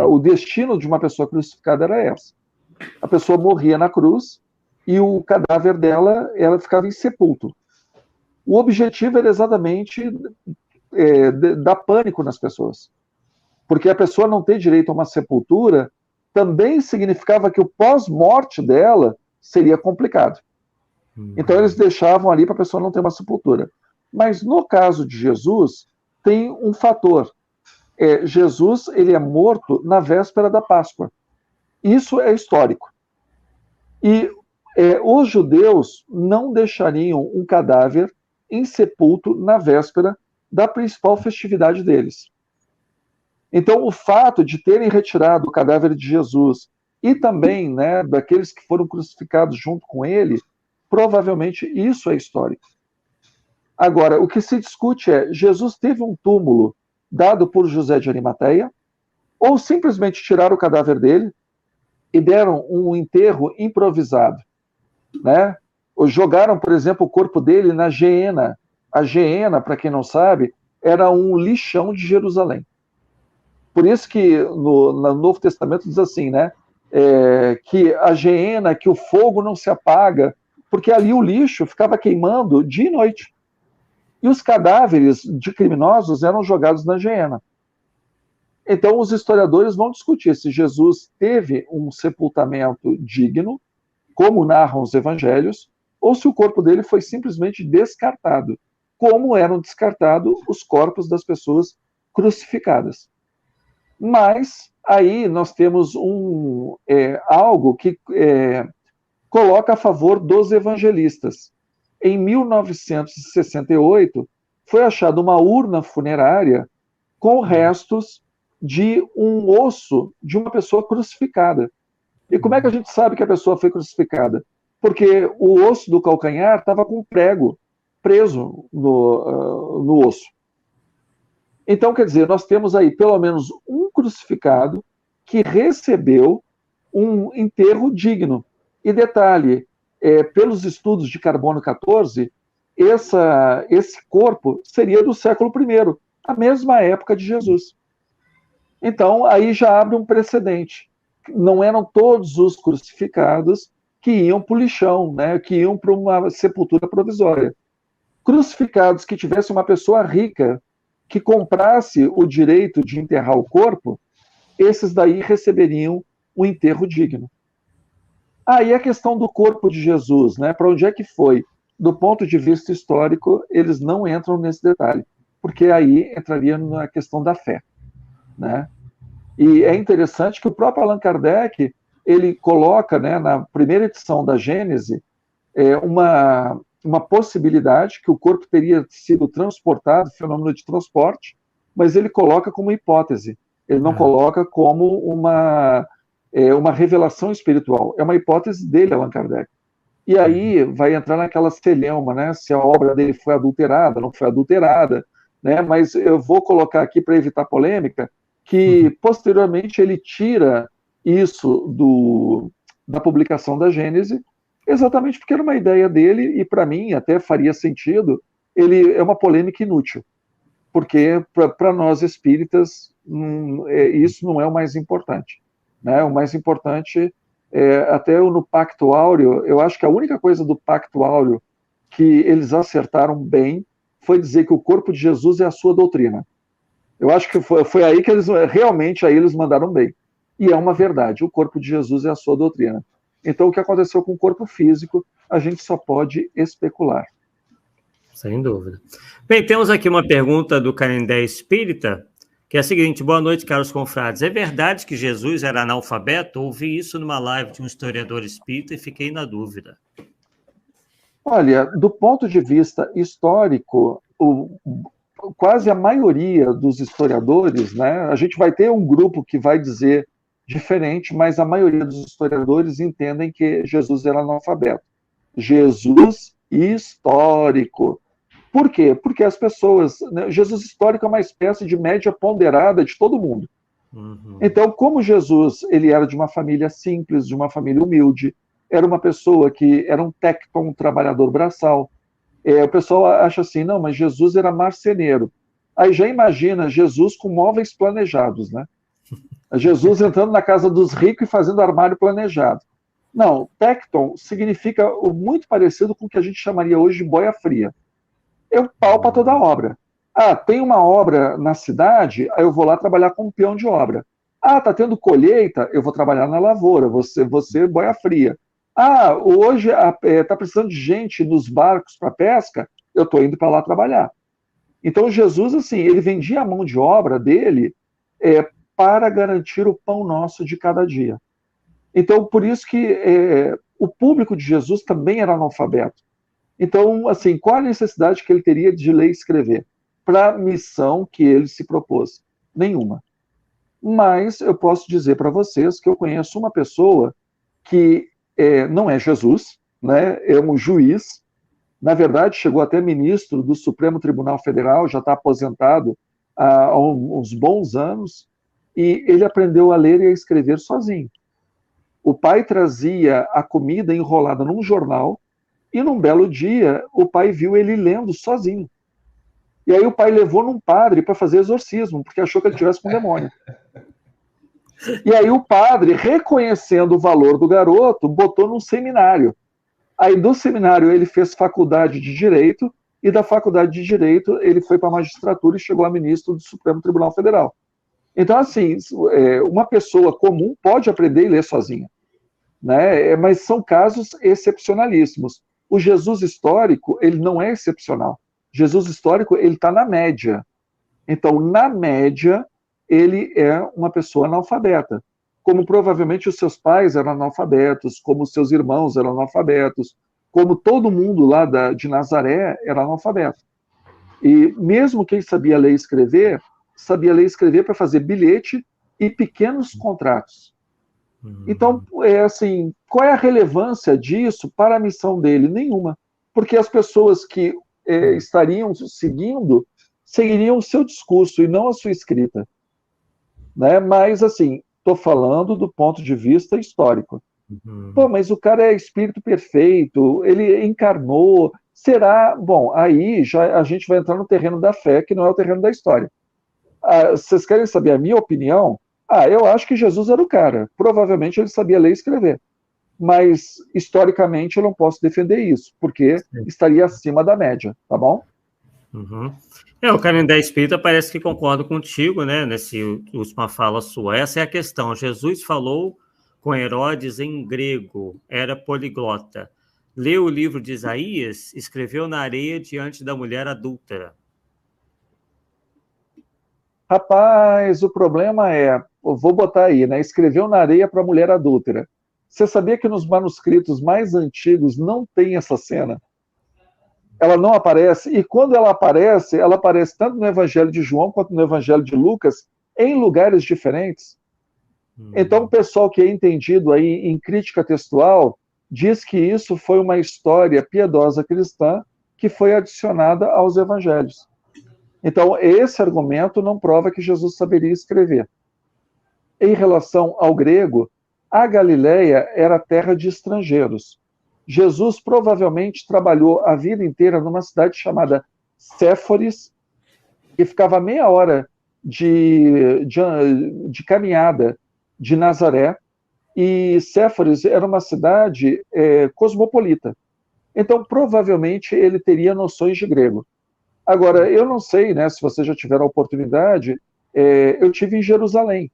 O destino de uma pessoa crucificada era esse. A pessoa morria na cruz e o cadáver dela, ela ficava insepulto. O objetivo era exatamente dar pânico nas pessoas. Porque a pessoa não ter direito a uma sepultura também significava que o pós-morte dela seria complicado. Então eles deixavam ali para a pessoa não ter uma sepultura. Mas no caso de Jesus, tem um fator. Jesus, ele é morto na véspera da Páscoa. Isso é histórico. E os judeus não deixariam um cadáver insepulto na véspera da principal festividade deles. Então, o fato de terem retirado o cadáver de Jesus e também, né, daqueles que foram crucificados junto com ele, provavelmente isso é histórico. Agora, o que se discute Jesus teve um túmulo dado por José de Arimateia, ou simplesmente tiraram o cadáver dele e deram um enterro improvisado, né? Ou jogaram, por exemplo, o corpo dele na Geena. A Geena, para quem não sabe, era um lixão de Jerusalém. Por isso que no Novo Testamento diz assim, né? Que a Geena, que o fogo não se apaga, porque ali o lixo ficava queimando dia e noite. E os cadáveres de criminosos eram jogados na Geena. Então, os historiadores vão discutir se Jesus teve um sepultamento digno, como narram os evangelhos, ou se o corpo dele foi simplesmente descartado, como eram descartados os corpos das pessoas crucificadas. Mas aí nós temos algo que coloca a favor dos evangelistas. Em 1968, foi achada uma urna funerária com restos de um osso de uma pessoa crucificada. E como é que a gente sabe que a pessoa foi crucificada? Porque o osso do calcanhar estava com um prego preso no osso. Então, quer dizer, nós temos aí pelo menos um crucificado que recebeu um enterro digno. E detalhe, pelos estudos de carbono 14, esse corpo seria do século I, a mesma época de Jesus. Então, aí já abre um precedente. Não eram todos os crucificados que iam para o lixão, né, que iam para uma sepultura provisória. Crucificados que tivessem uma pessoa rica que comprasse o direito de enterrar o corpo, esses daí receberiam um enterro digno. E a questão do corpo de Jesus, né? Para onde é que foi? Do ponto de vista histórico, eles não entram nesse detalhe, porque aí entraria na questão da fé, né? E é interessante que o próprio Allan Kardec, ele coloca, né, na primeira edição da Gênese, uma possibilidade que o corpo teria sido transportado, fenômeno de transporte, mas ele coloca como hipótese, ele não coloca como uma revelação espiritual, é uma hipótese dele, Allan Kardec. E aí vai entrar naquela celeuma, né, se a obra dele foi adulterada, não foi adulterada, né, mas eu vou colocar aqui para evitar polêmica, que posteriormente ele tira isso da publicação da Gênese, exatamente porque era uma ideia dele, e para mim até faria sentido, ele é uma polêmica inútil, porque para nós espíritas isso não é o mais importante, né? O mais importante até no Pacto Áureo, eu acho que a única coisa do Pacto Áureo que eles acertaram bem foi dizer que o corpo de Jesus é a sua doutrina. Eu acho que foi aí que eles mandaram bem. E é uma verdade, o corpo de Jesus é a sua doutrina. Então, o que aconteceu com o corpo físico, a gente só pode especular. Sem dúvida. Bem, temos aqui uma pergunta do Canindé Espírita, que é a seguinte: boa noite, caros confrades. É verdade que Jesus era analfabeto? Ouvi isso numa live de um historiador espírita e fiquei na dúvida. Olha, do ponto de vista histórico, quase a maioria dos historiadores, né, a gente vai ter um grupo que vai dizer diferente, mas a maioria dos historiadores entendem que Jesus era analfabeto. Jesus histórico. Por quê? Porque as pessoas... Né, Jesus histórico é uma espécie de média ponderada de todo mundo. Então, como Jesus ele era de uma família simples, de uma família humilde, era uma pessoa que era um tecton, um trabalhador braçal, o pessoal acha assim, não, mas Jesus era marceneiro. Aí já imagina Jesus com móveis planejados, né? Jesus entrando na casa dos ricos e fazendo armário planejado. Não, tecton significa muito parecido com o que a gente chamaria hoje de boia fria. É um pau para toda obra. Tem uma obra na cidade, aí eu vou lá trabalhar como peão de obra. Tá tendo colheita, eu vou trabalhar na lavoura, você boia fria. Hoje está precisando de gente nos barcos para pesca, eu estou indo para lá trabalhar. Então, Jesus, assim, ele vendia a mão de obra dele para garantir o pão nosso de cada dia. Então, por isso que o público de Jesus também era analfabeto. Então, assim, qual a necessidade que ele teria de ler e escrever? Para a missão que ele se propôs? Nenhuma. Mas eu posso dizer para vocês que eu conheço uma pessoa que não é Jesus, né? É um juiz, na verdade chegou até ministro do Supremo Tribunal Federal, já está aposentado há uns bons anos, e ele aprendeu a ler e a escrever sozinho. O pai trazia a comida enrolada num jornal, e num belo dia o pai viu ele lendo sozinho. E aí o pai levou num padre para fazer exorcismo, porque achou que ele tivesse com um demônio. E aí o padre, reconhecendo o valor do garoto, botou num seminário. Aí do seminário ele fez faculdade de Direito, e da faculdade de Direito ele foi para a magistratura e chegou a ministro do Supremo Tribunal Federal. Então, assim, uma pessoa comum pode aprender e ler sozinha, né? Mas são casos excepcionalíssimos. O Jesus histórico, ele não é excepcional. Jesus histórico, ele está na média. Então, na média, ele é uma pessoa analfabeta, como provavelmente os seus pais eram analfabetos, como os seus irmãos eram analfabetos, como todo mundo lá de Nazaré era analfabeto. E mesmo quem sabia ler e escrever para fazer bilhete e pequenos contratos. Então, assim, qual é a relevância disso para a missão dele? Nenhuma. Porque as pessoas que estariam seguiriam o seu discurso e não a sua escrita. Né? Mas, assim, estou falando do ponto de vista histórico. Mas o cara é espírito perfeito, ele encarnou, será... Bom, aí já a gente vai entrar no terreno da fé, que não é o terreno da história. Vocês querem saber a minha opinião? Eu acho que Jesus era o cara. Provavelmente ele sabia ler e escrever. Mas, historicamente, eu não posso defender isso, porque estaria acima da média, tá bom? O Canindé Espírita parece que concorda contigo, né, nessa última fala sua. Essa é a questão. Jesus falou com Herodes em grego, era poliglota. Leu o livro de Isaías, escreveu na areia diante da mulher adúltera. Rapaz, o problema é, eu vou botar aí, né? Escreveu na areia para a mulher adúltera. Você sabia que nos manuscritos mais antigos não tem essa cena? Ela não aparece, e quando ela aparece tanto no Evangelho de João quanto no Evangelho de Lucas, em lugares diferentes. Então, o pessoal que é entendido aí em crítica textual diz que isso foi uma história piedosa cristã que foi adicionada aos evangelhos. Então, esse argumento não prova que Jesus saberia escrever. Em relação ao grego, a Galileia era terra de estrangeiros. Jesus provavelmente trabalhou a vida inteira numa cidade chamada Séforis, que ficava a meia hora de caminhada de Nazaré, e Séforis era uma cidade cosmopolita. Então, provavelmente, ele teria noções de grego. Agora, eu não sei, né, se você já tiver a oportunidade, eu tive em Jerusalém.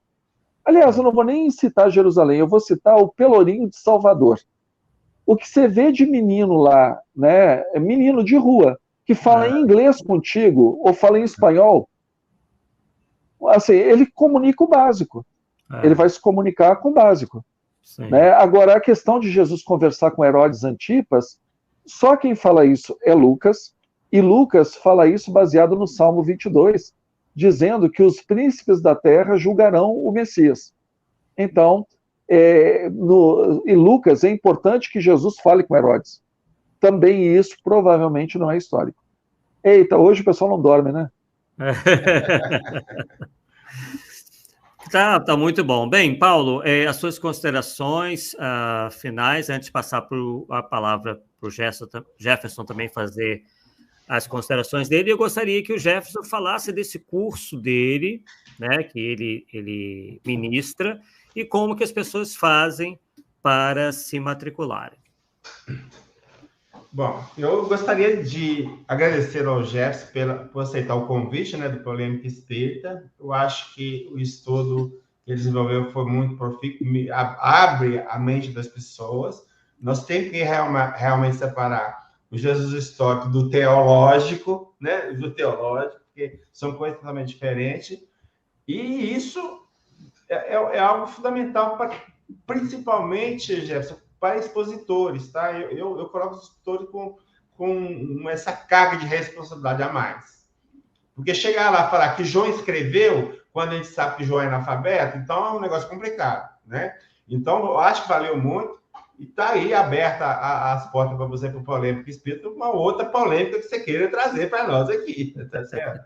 Aliás, eu não vou nem citar Jerusalém, eu vou citar o Pelourinho de Salvador. O que você vê de menino lá, né, é menino de rua, que fala em inglês contigo, ou fala em espanhol, assim, ele comunica o básico. Ele vai se comunicar com o básico. Né? Agora, a questão de Jesus conversar com Herodes Antipas, só quem fala isso é Lucas, e Lucas fala isso baseado no Salmo 22, dizendo que os príncipes da terra julgarão o Messias. Então, em Lucas, é importante que Jesus fale com Herodes. Também isso provavelmente não é histórico. Eita, hoje o pessoal não dorme, né? Tá muito bom. Bem, Paulo, as suas considerações finais, antes de passar a palavra para o Jefferson também fazer as considerações dele, eu gostaria que o Jefferson falasse desse curso dele, né, que ele ministra, e como que as pessoas fazem para se matricularem. Bom, eu gostaria de agradecer ao Jefferson por aceitar o convite, né, do Polêmica Espírita. Eu acho que o estudo que ele desenvolveu foi muito profícuo, abre a mente das pessoas. Nós temos que realmente separar o Jesus histórico do teológico, né, porque são coisas totalmente diferentes. E isso é algo fundamental, principalmente, Jefferson, para expositores, tá? Eu coloco os expositores com essa carga de responsabilidade a mais. Porque chegar lá e falar que João escreveu, quando a gente sabe que João é analfabeto, então é um negócio complicado, né? Então, eu acho que valeu muito, e está aí aberta as portas para você, para o Polêmica Espírita, uma outra polêmica que você queira trazer para nós aqui, tá certo?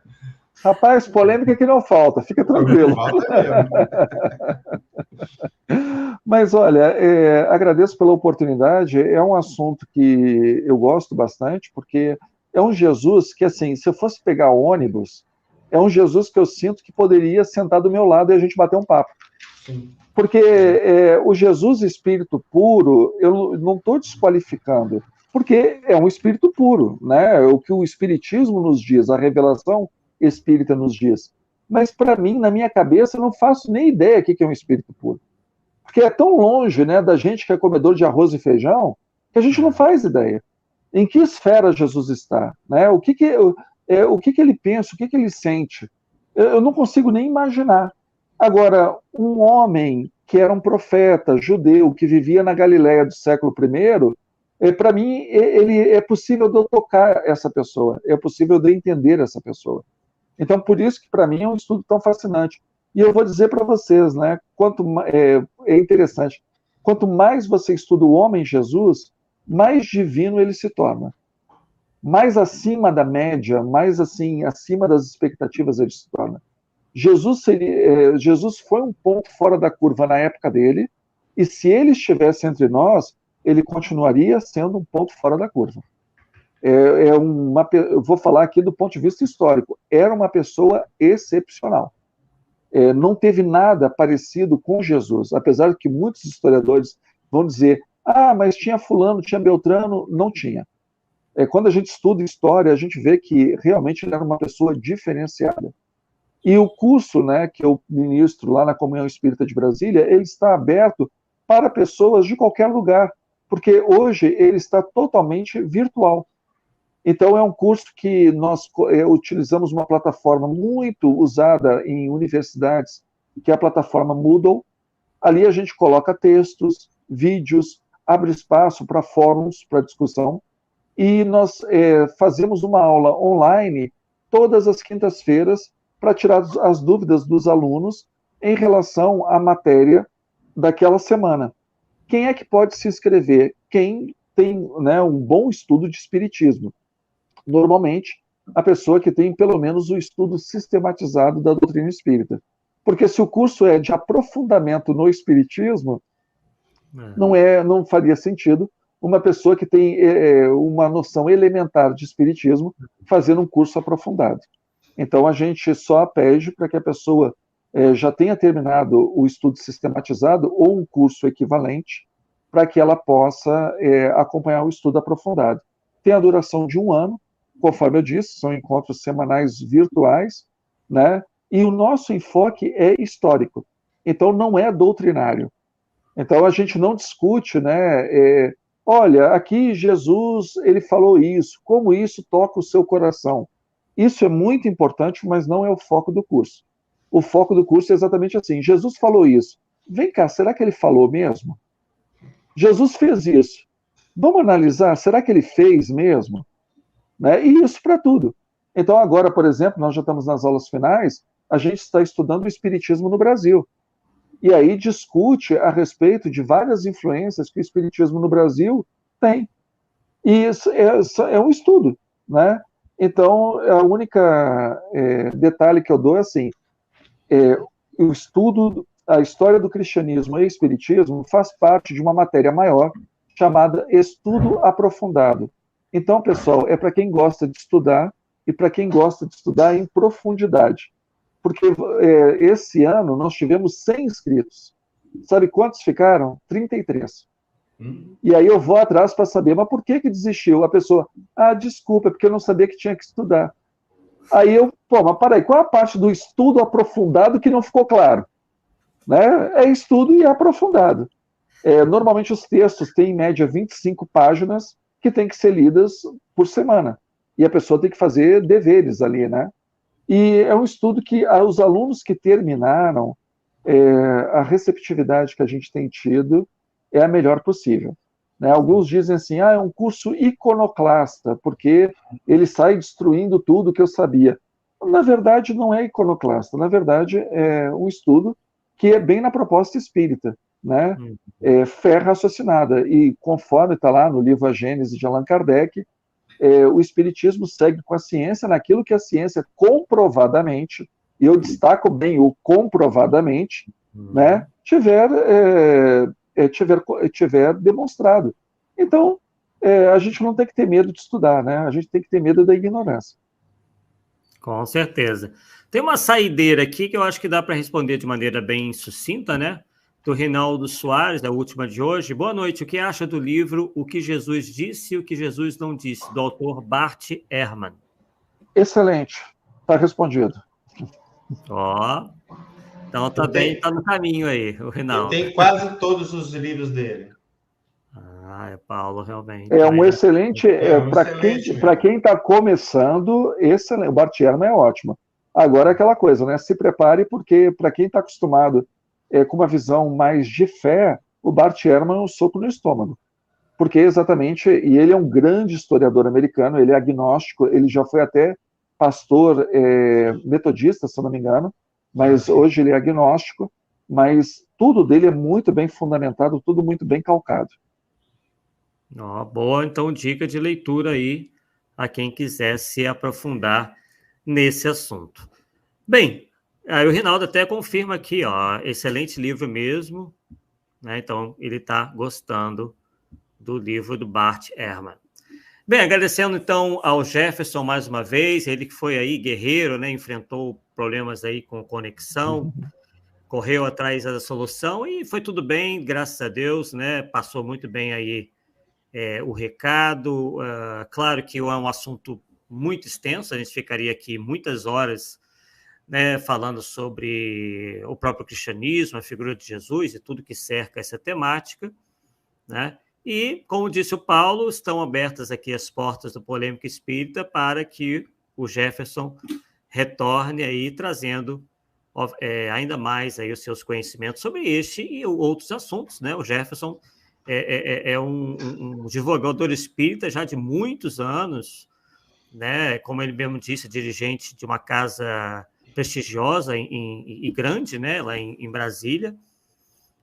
Rapaz, polêmica que não falta, fica tranquilo. Não falta mesmo. Mas, olha, agradeço pela oportunidade, é um assunto que eu gosto bastante, porque é um Jesus que, assim, se eu fosse pegar ônibus, é um Jesus que eu sinto que poderia sentar do meu lado e a gente bater um papo. Sim. Porque o Jesus espírito puro, eu não estou desqualificando, porque é um espírito puro, né? O que o espiritismo nos diz, a revelação espírita nos diz. Mas, para mim, na minha cabeça, eu não faço nem ideia do que é um espírito puro. Porque é tão longe, né, da gente que é comedor de arroz e feijão, que a gente não faz ideia. Em que esfera Jesus está? Né? O que ele pensa, o que ele sente? Eu não consigo nem imaginar. Agora, um homem que era um profeta judeu, que vivia na Galileia do século I, para mim, é possível de eu tocar essa pessoa, é possível de eu entender essa pessoa. Então, por isso que, para mim, é um estudo tão fascinante. E eu vou dizer para vocês, né, é interessante, quanto mais você estuda o homem Jesus, mais divino ele se torna. Mais acima da média, mais assim, acima das expectativas ele se torna. Jesus foi um ponto fora da curva na época dele, e se ele estivesse entre nós, ele continuaria sendo um ponto fora da curva. Eu vou falar aqui do ponto de vista histórico, era uma pessoa excepcional. Não teve nada parecido com Jesus, apesar de que muitos historiadores vão dizer, mas tinha fulano, tinha Beltrano, não tinha. Quando a gente estuda história, a gente vê que realmente ele era uma pessoa diferenciada. E o curso, né, que eu ministro lá na Comunhão Espírita de Brasília, ele está aberto para pessoas de qualquer lugar, porque hoje ele está totalmente virtual. Então, é um curso que nós utilizamos uma plataforma muito usada em universidades, que é a plataforma Moodle. Ali a gente coloca textos, vídeos, abre espaço para fóruns, para discussão, e nós fazemos uma aula online todas as quintas-feiras para tirar as dúvidas dos alunos em relação à matéria daquela semana. Quem é que pode se inscrever? Quem tem, né, um bom estudo de espiritismo. Normalmente, a pessoa que tem pelo menos o estudo sistematizado da doutrina espírita. Porque se o curso é de aprofundamento no espiritismo, não faria sentido uma pessoa que tem uma noção elementar de espiritismo fazendo um curso aprofundado. Então, a gente só pede para que a pessoa já tenha terminado o estudo sistematizado ou um curso equivalente para que ela possa acompanhar o estudo aprofundado. Tem a duração de 1 ano, conforme eu disse, são encontros semanais virtuais, né? E o nosso enfoque é histórico, então não é doutrinário. Então a gente não discute, né? Olha, aqui Jesus ele falou isso, como isso toca o seu coração. Isso é muito importante, mas não é o foco do curso. O foco do curso é exatamente assim: Jesus falou isso. Vem cá, será que ele falou mesmo? Jesus fez isso. Vamos analisar, será que ele fez mesmo? Né? E isso para tudo. Então agora, por exemplo, nós já estamos nas aulas finais, a gente está estudando o Espiritismo no Brasil. E aí discute a respeito de várias influências que o Espiritismo no Brasil tem. E isso é um estudo, né? Então, a única detalhe que eu dou é assim, o estudo, a história do cristianismo e espiritismo faz parte de uma matéria maior chamada estudo aprofundado. Então, pessoal, é para quem gosta de estudar e para quem gosta de estudar em profundidade. Porque esse ano nós tivemos 100 inscritos. Sabe quantos ficaram? 33. E aí eu vou atrás para saber, mas por que desistiu? A pessoa, desculpa, é porque eu não sabia que tinha que estudar. Aí eu, mas peraí, qual a parte do estudo aprofundado que não ficou claro? Né? É estudo e aprofundado. Normalmente os textos têm em média 25 páginas que têm que ser lidas por semana. E a pessoa tem que fazer deveres ali, né? E é um estudo que os alunos que terminaram, a receptividade que a gente tem tido é a melhor possível. Né? Alguns dizem assim, é um curso iconoclasta, porque ele sai destruindo tudo que eu sabia. Na verdade, não é iconoclasta, na verdade é um estudo que é bem na proposta espírita, né? Fé raciocinada, e conforme está lá no livro A Gênese de Allan Kardec, o espiritismo segue com a ciência naquilo que a ciência comprovadamente, e eu destaco bem o comprovadamente, né, tiver demonstrado. Então, a gente não tem que ter medo de estudar, né? A gente tem que ter medo da ignorância. Com certeza. Tem uma saideira aqui que eu acho que dá para responder de maneira bem sucinta, né? Do Reinaldo Soares, da última de hoje. Boa noite. O que acha do livro O que Jesus Disse e o que Jesus Não Disse, do autor Bart Ehrman? Excelente. Está respondido. Então tá no caminho aí, o Reinaldo. Eu tenho quase todos os livros dele. Paulo, realmente. É um excelente. Para quem está começando, o Bart Ehrman é ótimo. Agora, aquela coisa, né? Se prepare, porque para quem está acostumado com uma visão mais de fé, o Bart Ehrman é um soco no estômago. Porque exatamente, e ele é um grande historiador americano, ele é agnóstico, ele já foi até pastor metodista, se eu não me engano, mas hoje ele é agnóstico, mas tudo dele é muito bem fundamentado, tudo muito bem calcado. Boa, então, dica de leitura aí a quem quiser se aprofundar nesse assunto. Bem, aí o Reinaldo até confirma aqui, excelente livro mesmo, né? Então, ele está gostando do livro do Bart Ehrman. Bem, agradecendo então ao Jefferson mais uma vez, ele que foi aí guerreiro, né? Enfrentou problemas aí com conexão, correu atrás da solução e foi tudo bem, graças a Deus, né? Passou muito bem aí o recado. Claro que é um assunto muito extenso, a gente ficaria aqui muitas horas né, falando sobre o próprio cristianismo, a figura de Jesus e tudo que cerca essa temática, né? E, como disse o Paulo, estão abertas aqui as portas do Polêmica Espírita para que o Jefferson retorne aí trazendo ainda mais aí os seus conhecimentos sobre este e outros assuntos, né? O Jefferson é um divulgador espírita já de muitos anos, né? Como ele mesmo disse, dirigente de uma casa prestigiosa e grande, né? Lá em Brasília,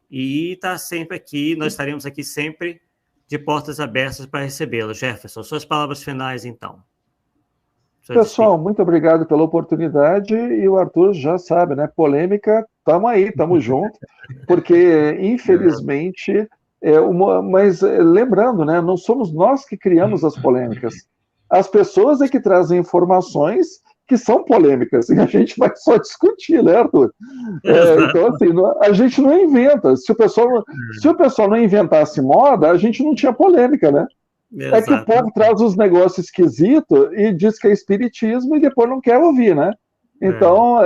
e está sempre aqui, nós estaremos aqui sempre de portas abertas para recebê-lo. Jefferson, suas palavras finais, então. Pessoal, muito obrigado pela oportunidade, e o Arthur já sabe, né? Polêmica, estamos aí, estamos juntos, porque, infelizmente, mas lembrando, né? Não somos nós que criamos as polêmicas. As pessoas é que trazem informações que são polêmicas, e a gente vai só discutir, né, Arthur? Então, assim, a gente não inventa. Se o pessoal não inventasse moda, a gente não tinha polêmica, né? Exato. É que o povo traz os negócios esquisitos e diz que é espiritismo e depois não quer ouvir, né? Então,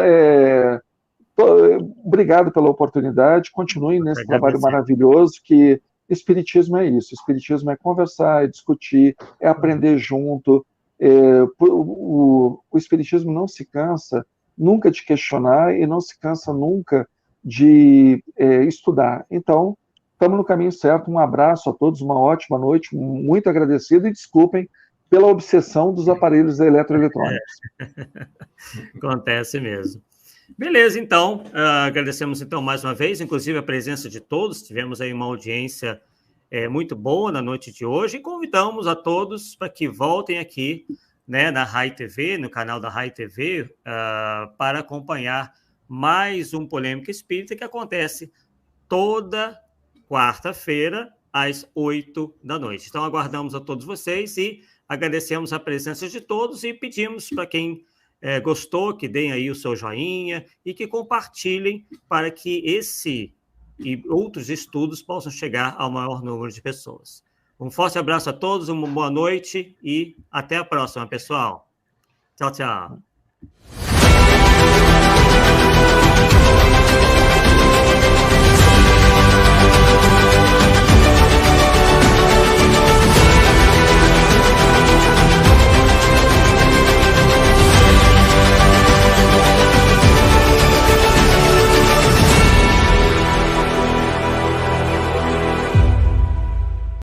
obrigado pela oportunidade, continuem nesse trabalho maravilhoso, que espiritismo é isso, espiritismo é conversar, é discutir, é aprender junto. O espiritismo não se cansa nunca de questionar e não se cansa nunca de estudar. Então, estamos no caminho certo. Um abraço a todos, uma ótima noite, muito agradecido, e desculpem pela obsessão dos aparelhos eletroeletrônicos. Acontece mesmo. Beleza, então, agradecemos então mais uma vez, inclusive a presença de todos, tivemos aí uma audiência muito boa na noite de hoje, e convidamos a todos para que voltem aqui, né, na Rai TV, no canal da Rai TV, para acompanhar mais um Polêmica Espírita que acontece toda quarta-feira, às 8 da noite. Então, aguardamos a todos vocês e agradecemos a presença de todos e pedimos para quem gostou, que deem aí o seu joinha e que compartilhem para que esse e outros estudos possam chegar ao maior número de pessoas. Um forte abraço a todos, uma boa noite e até a próxima, pessoal. Tchau, tchau.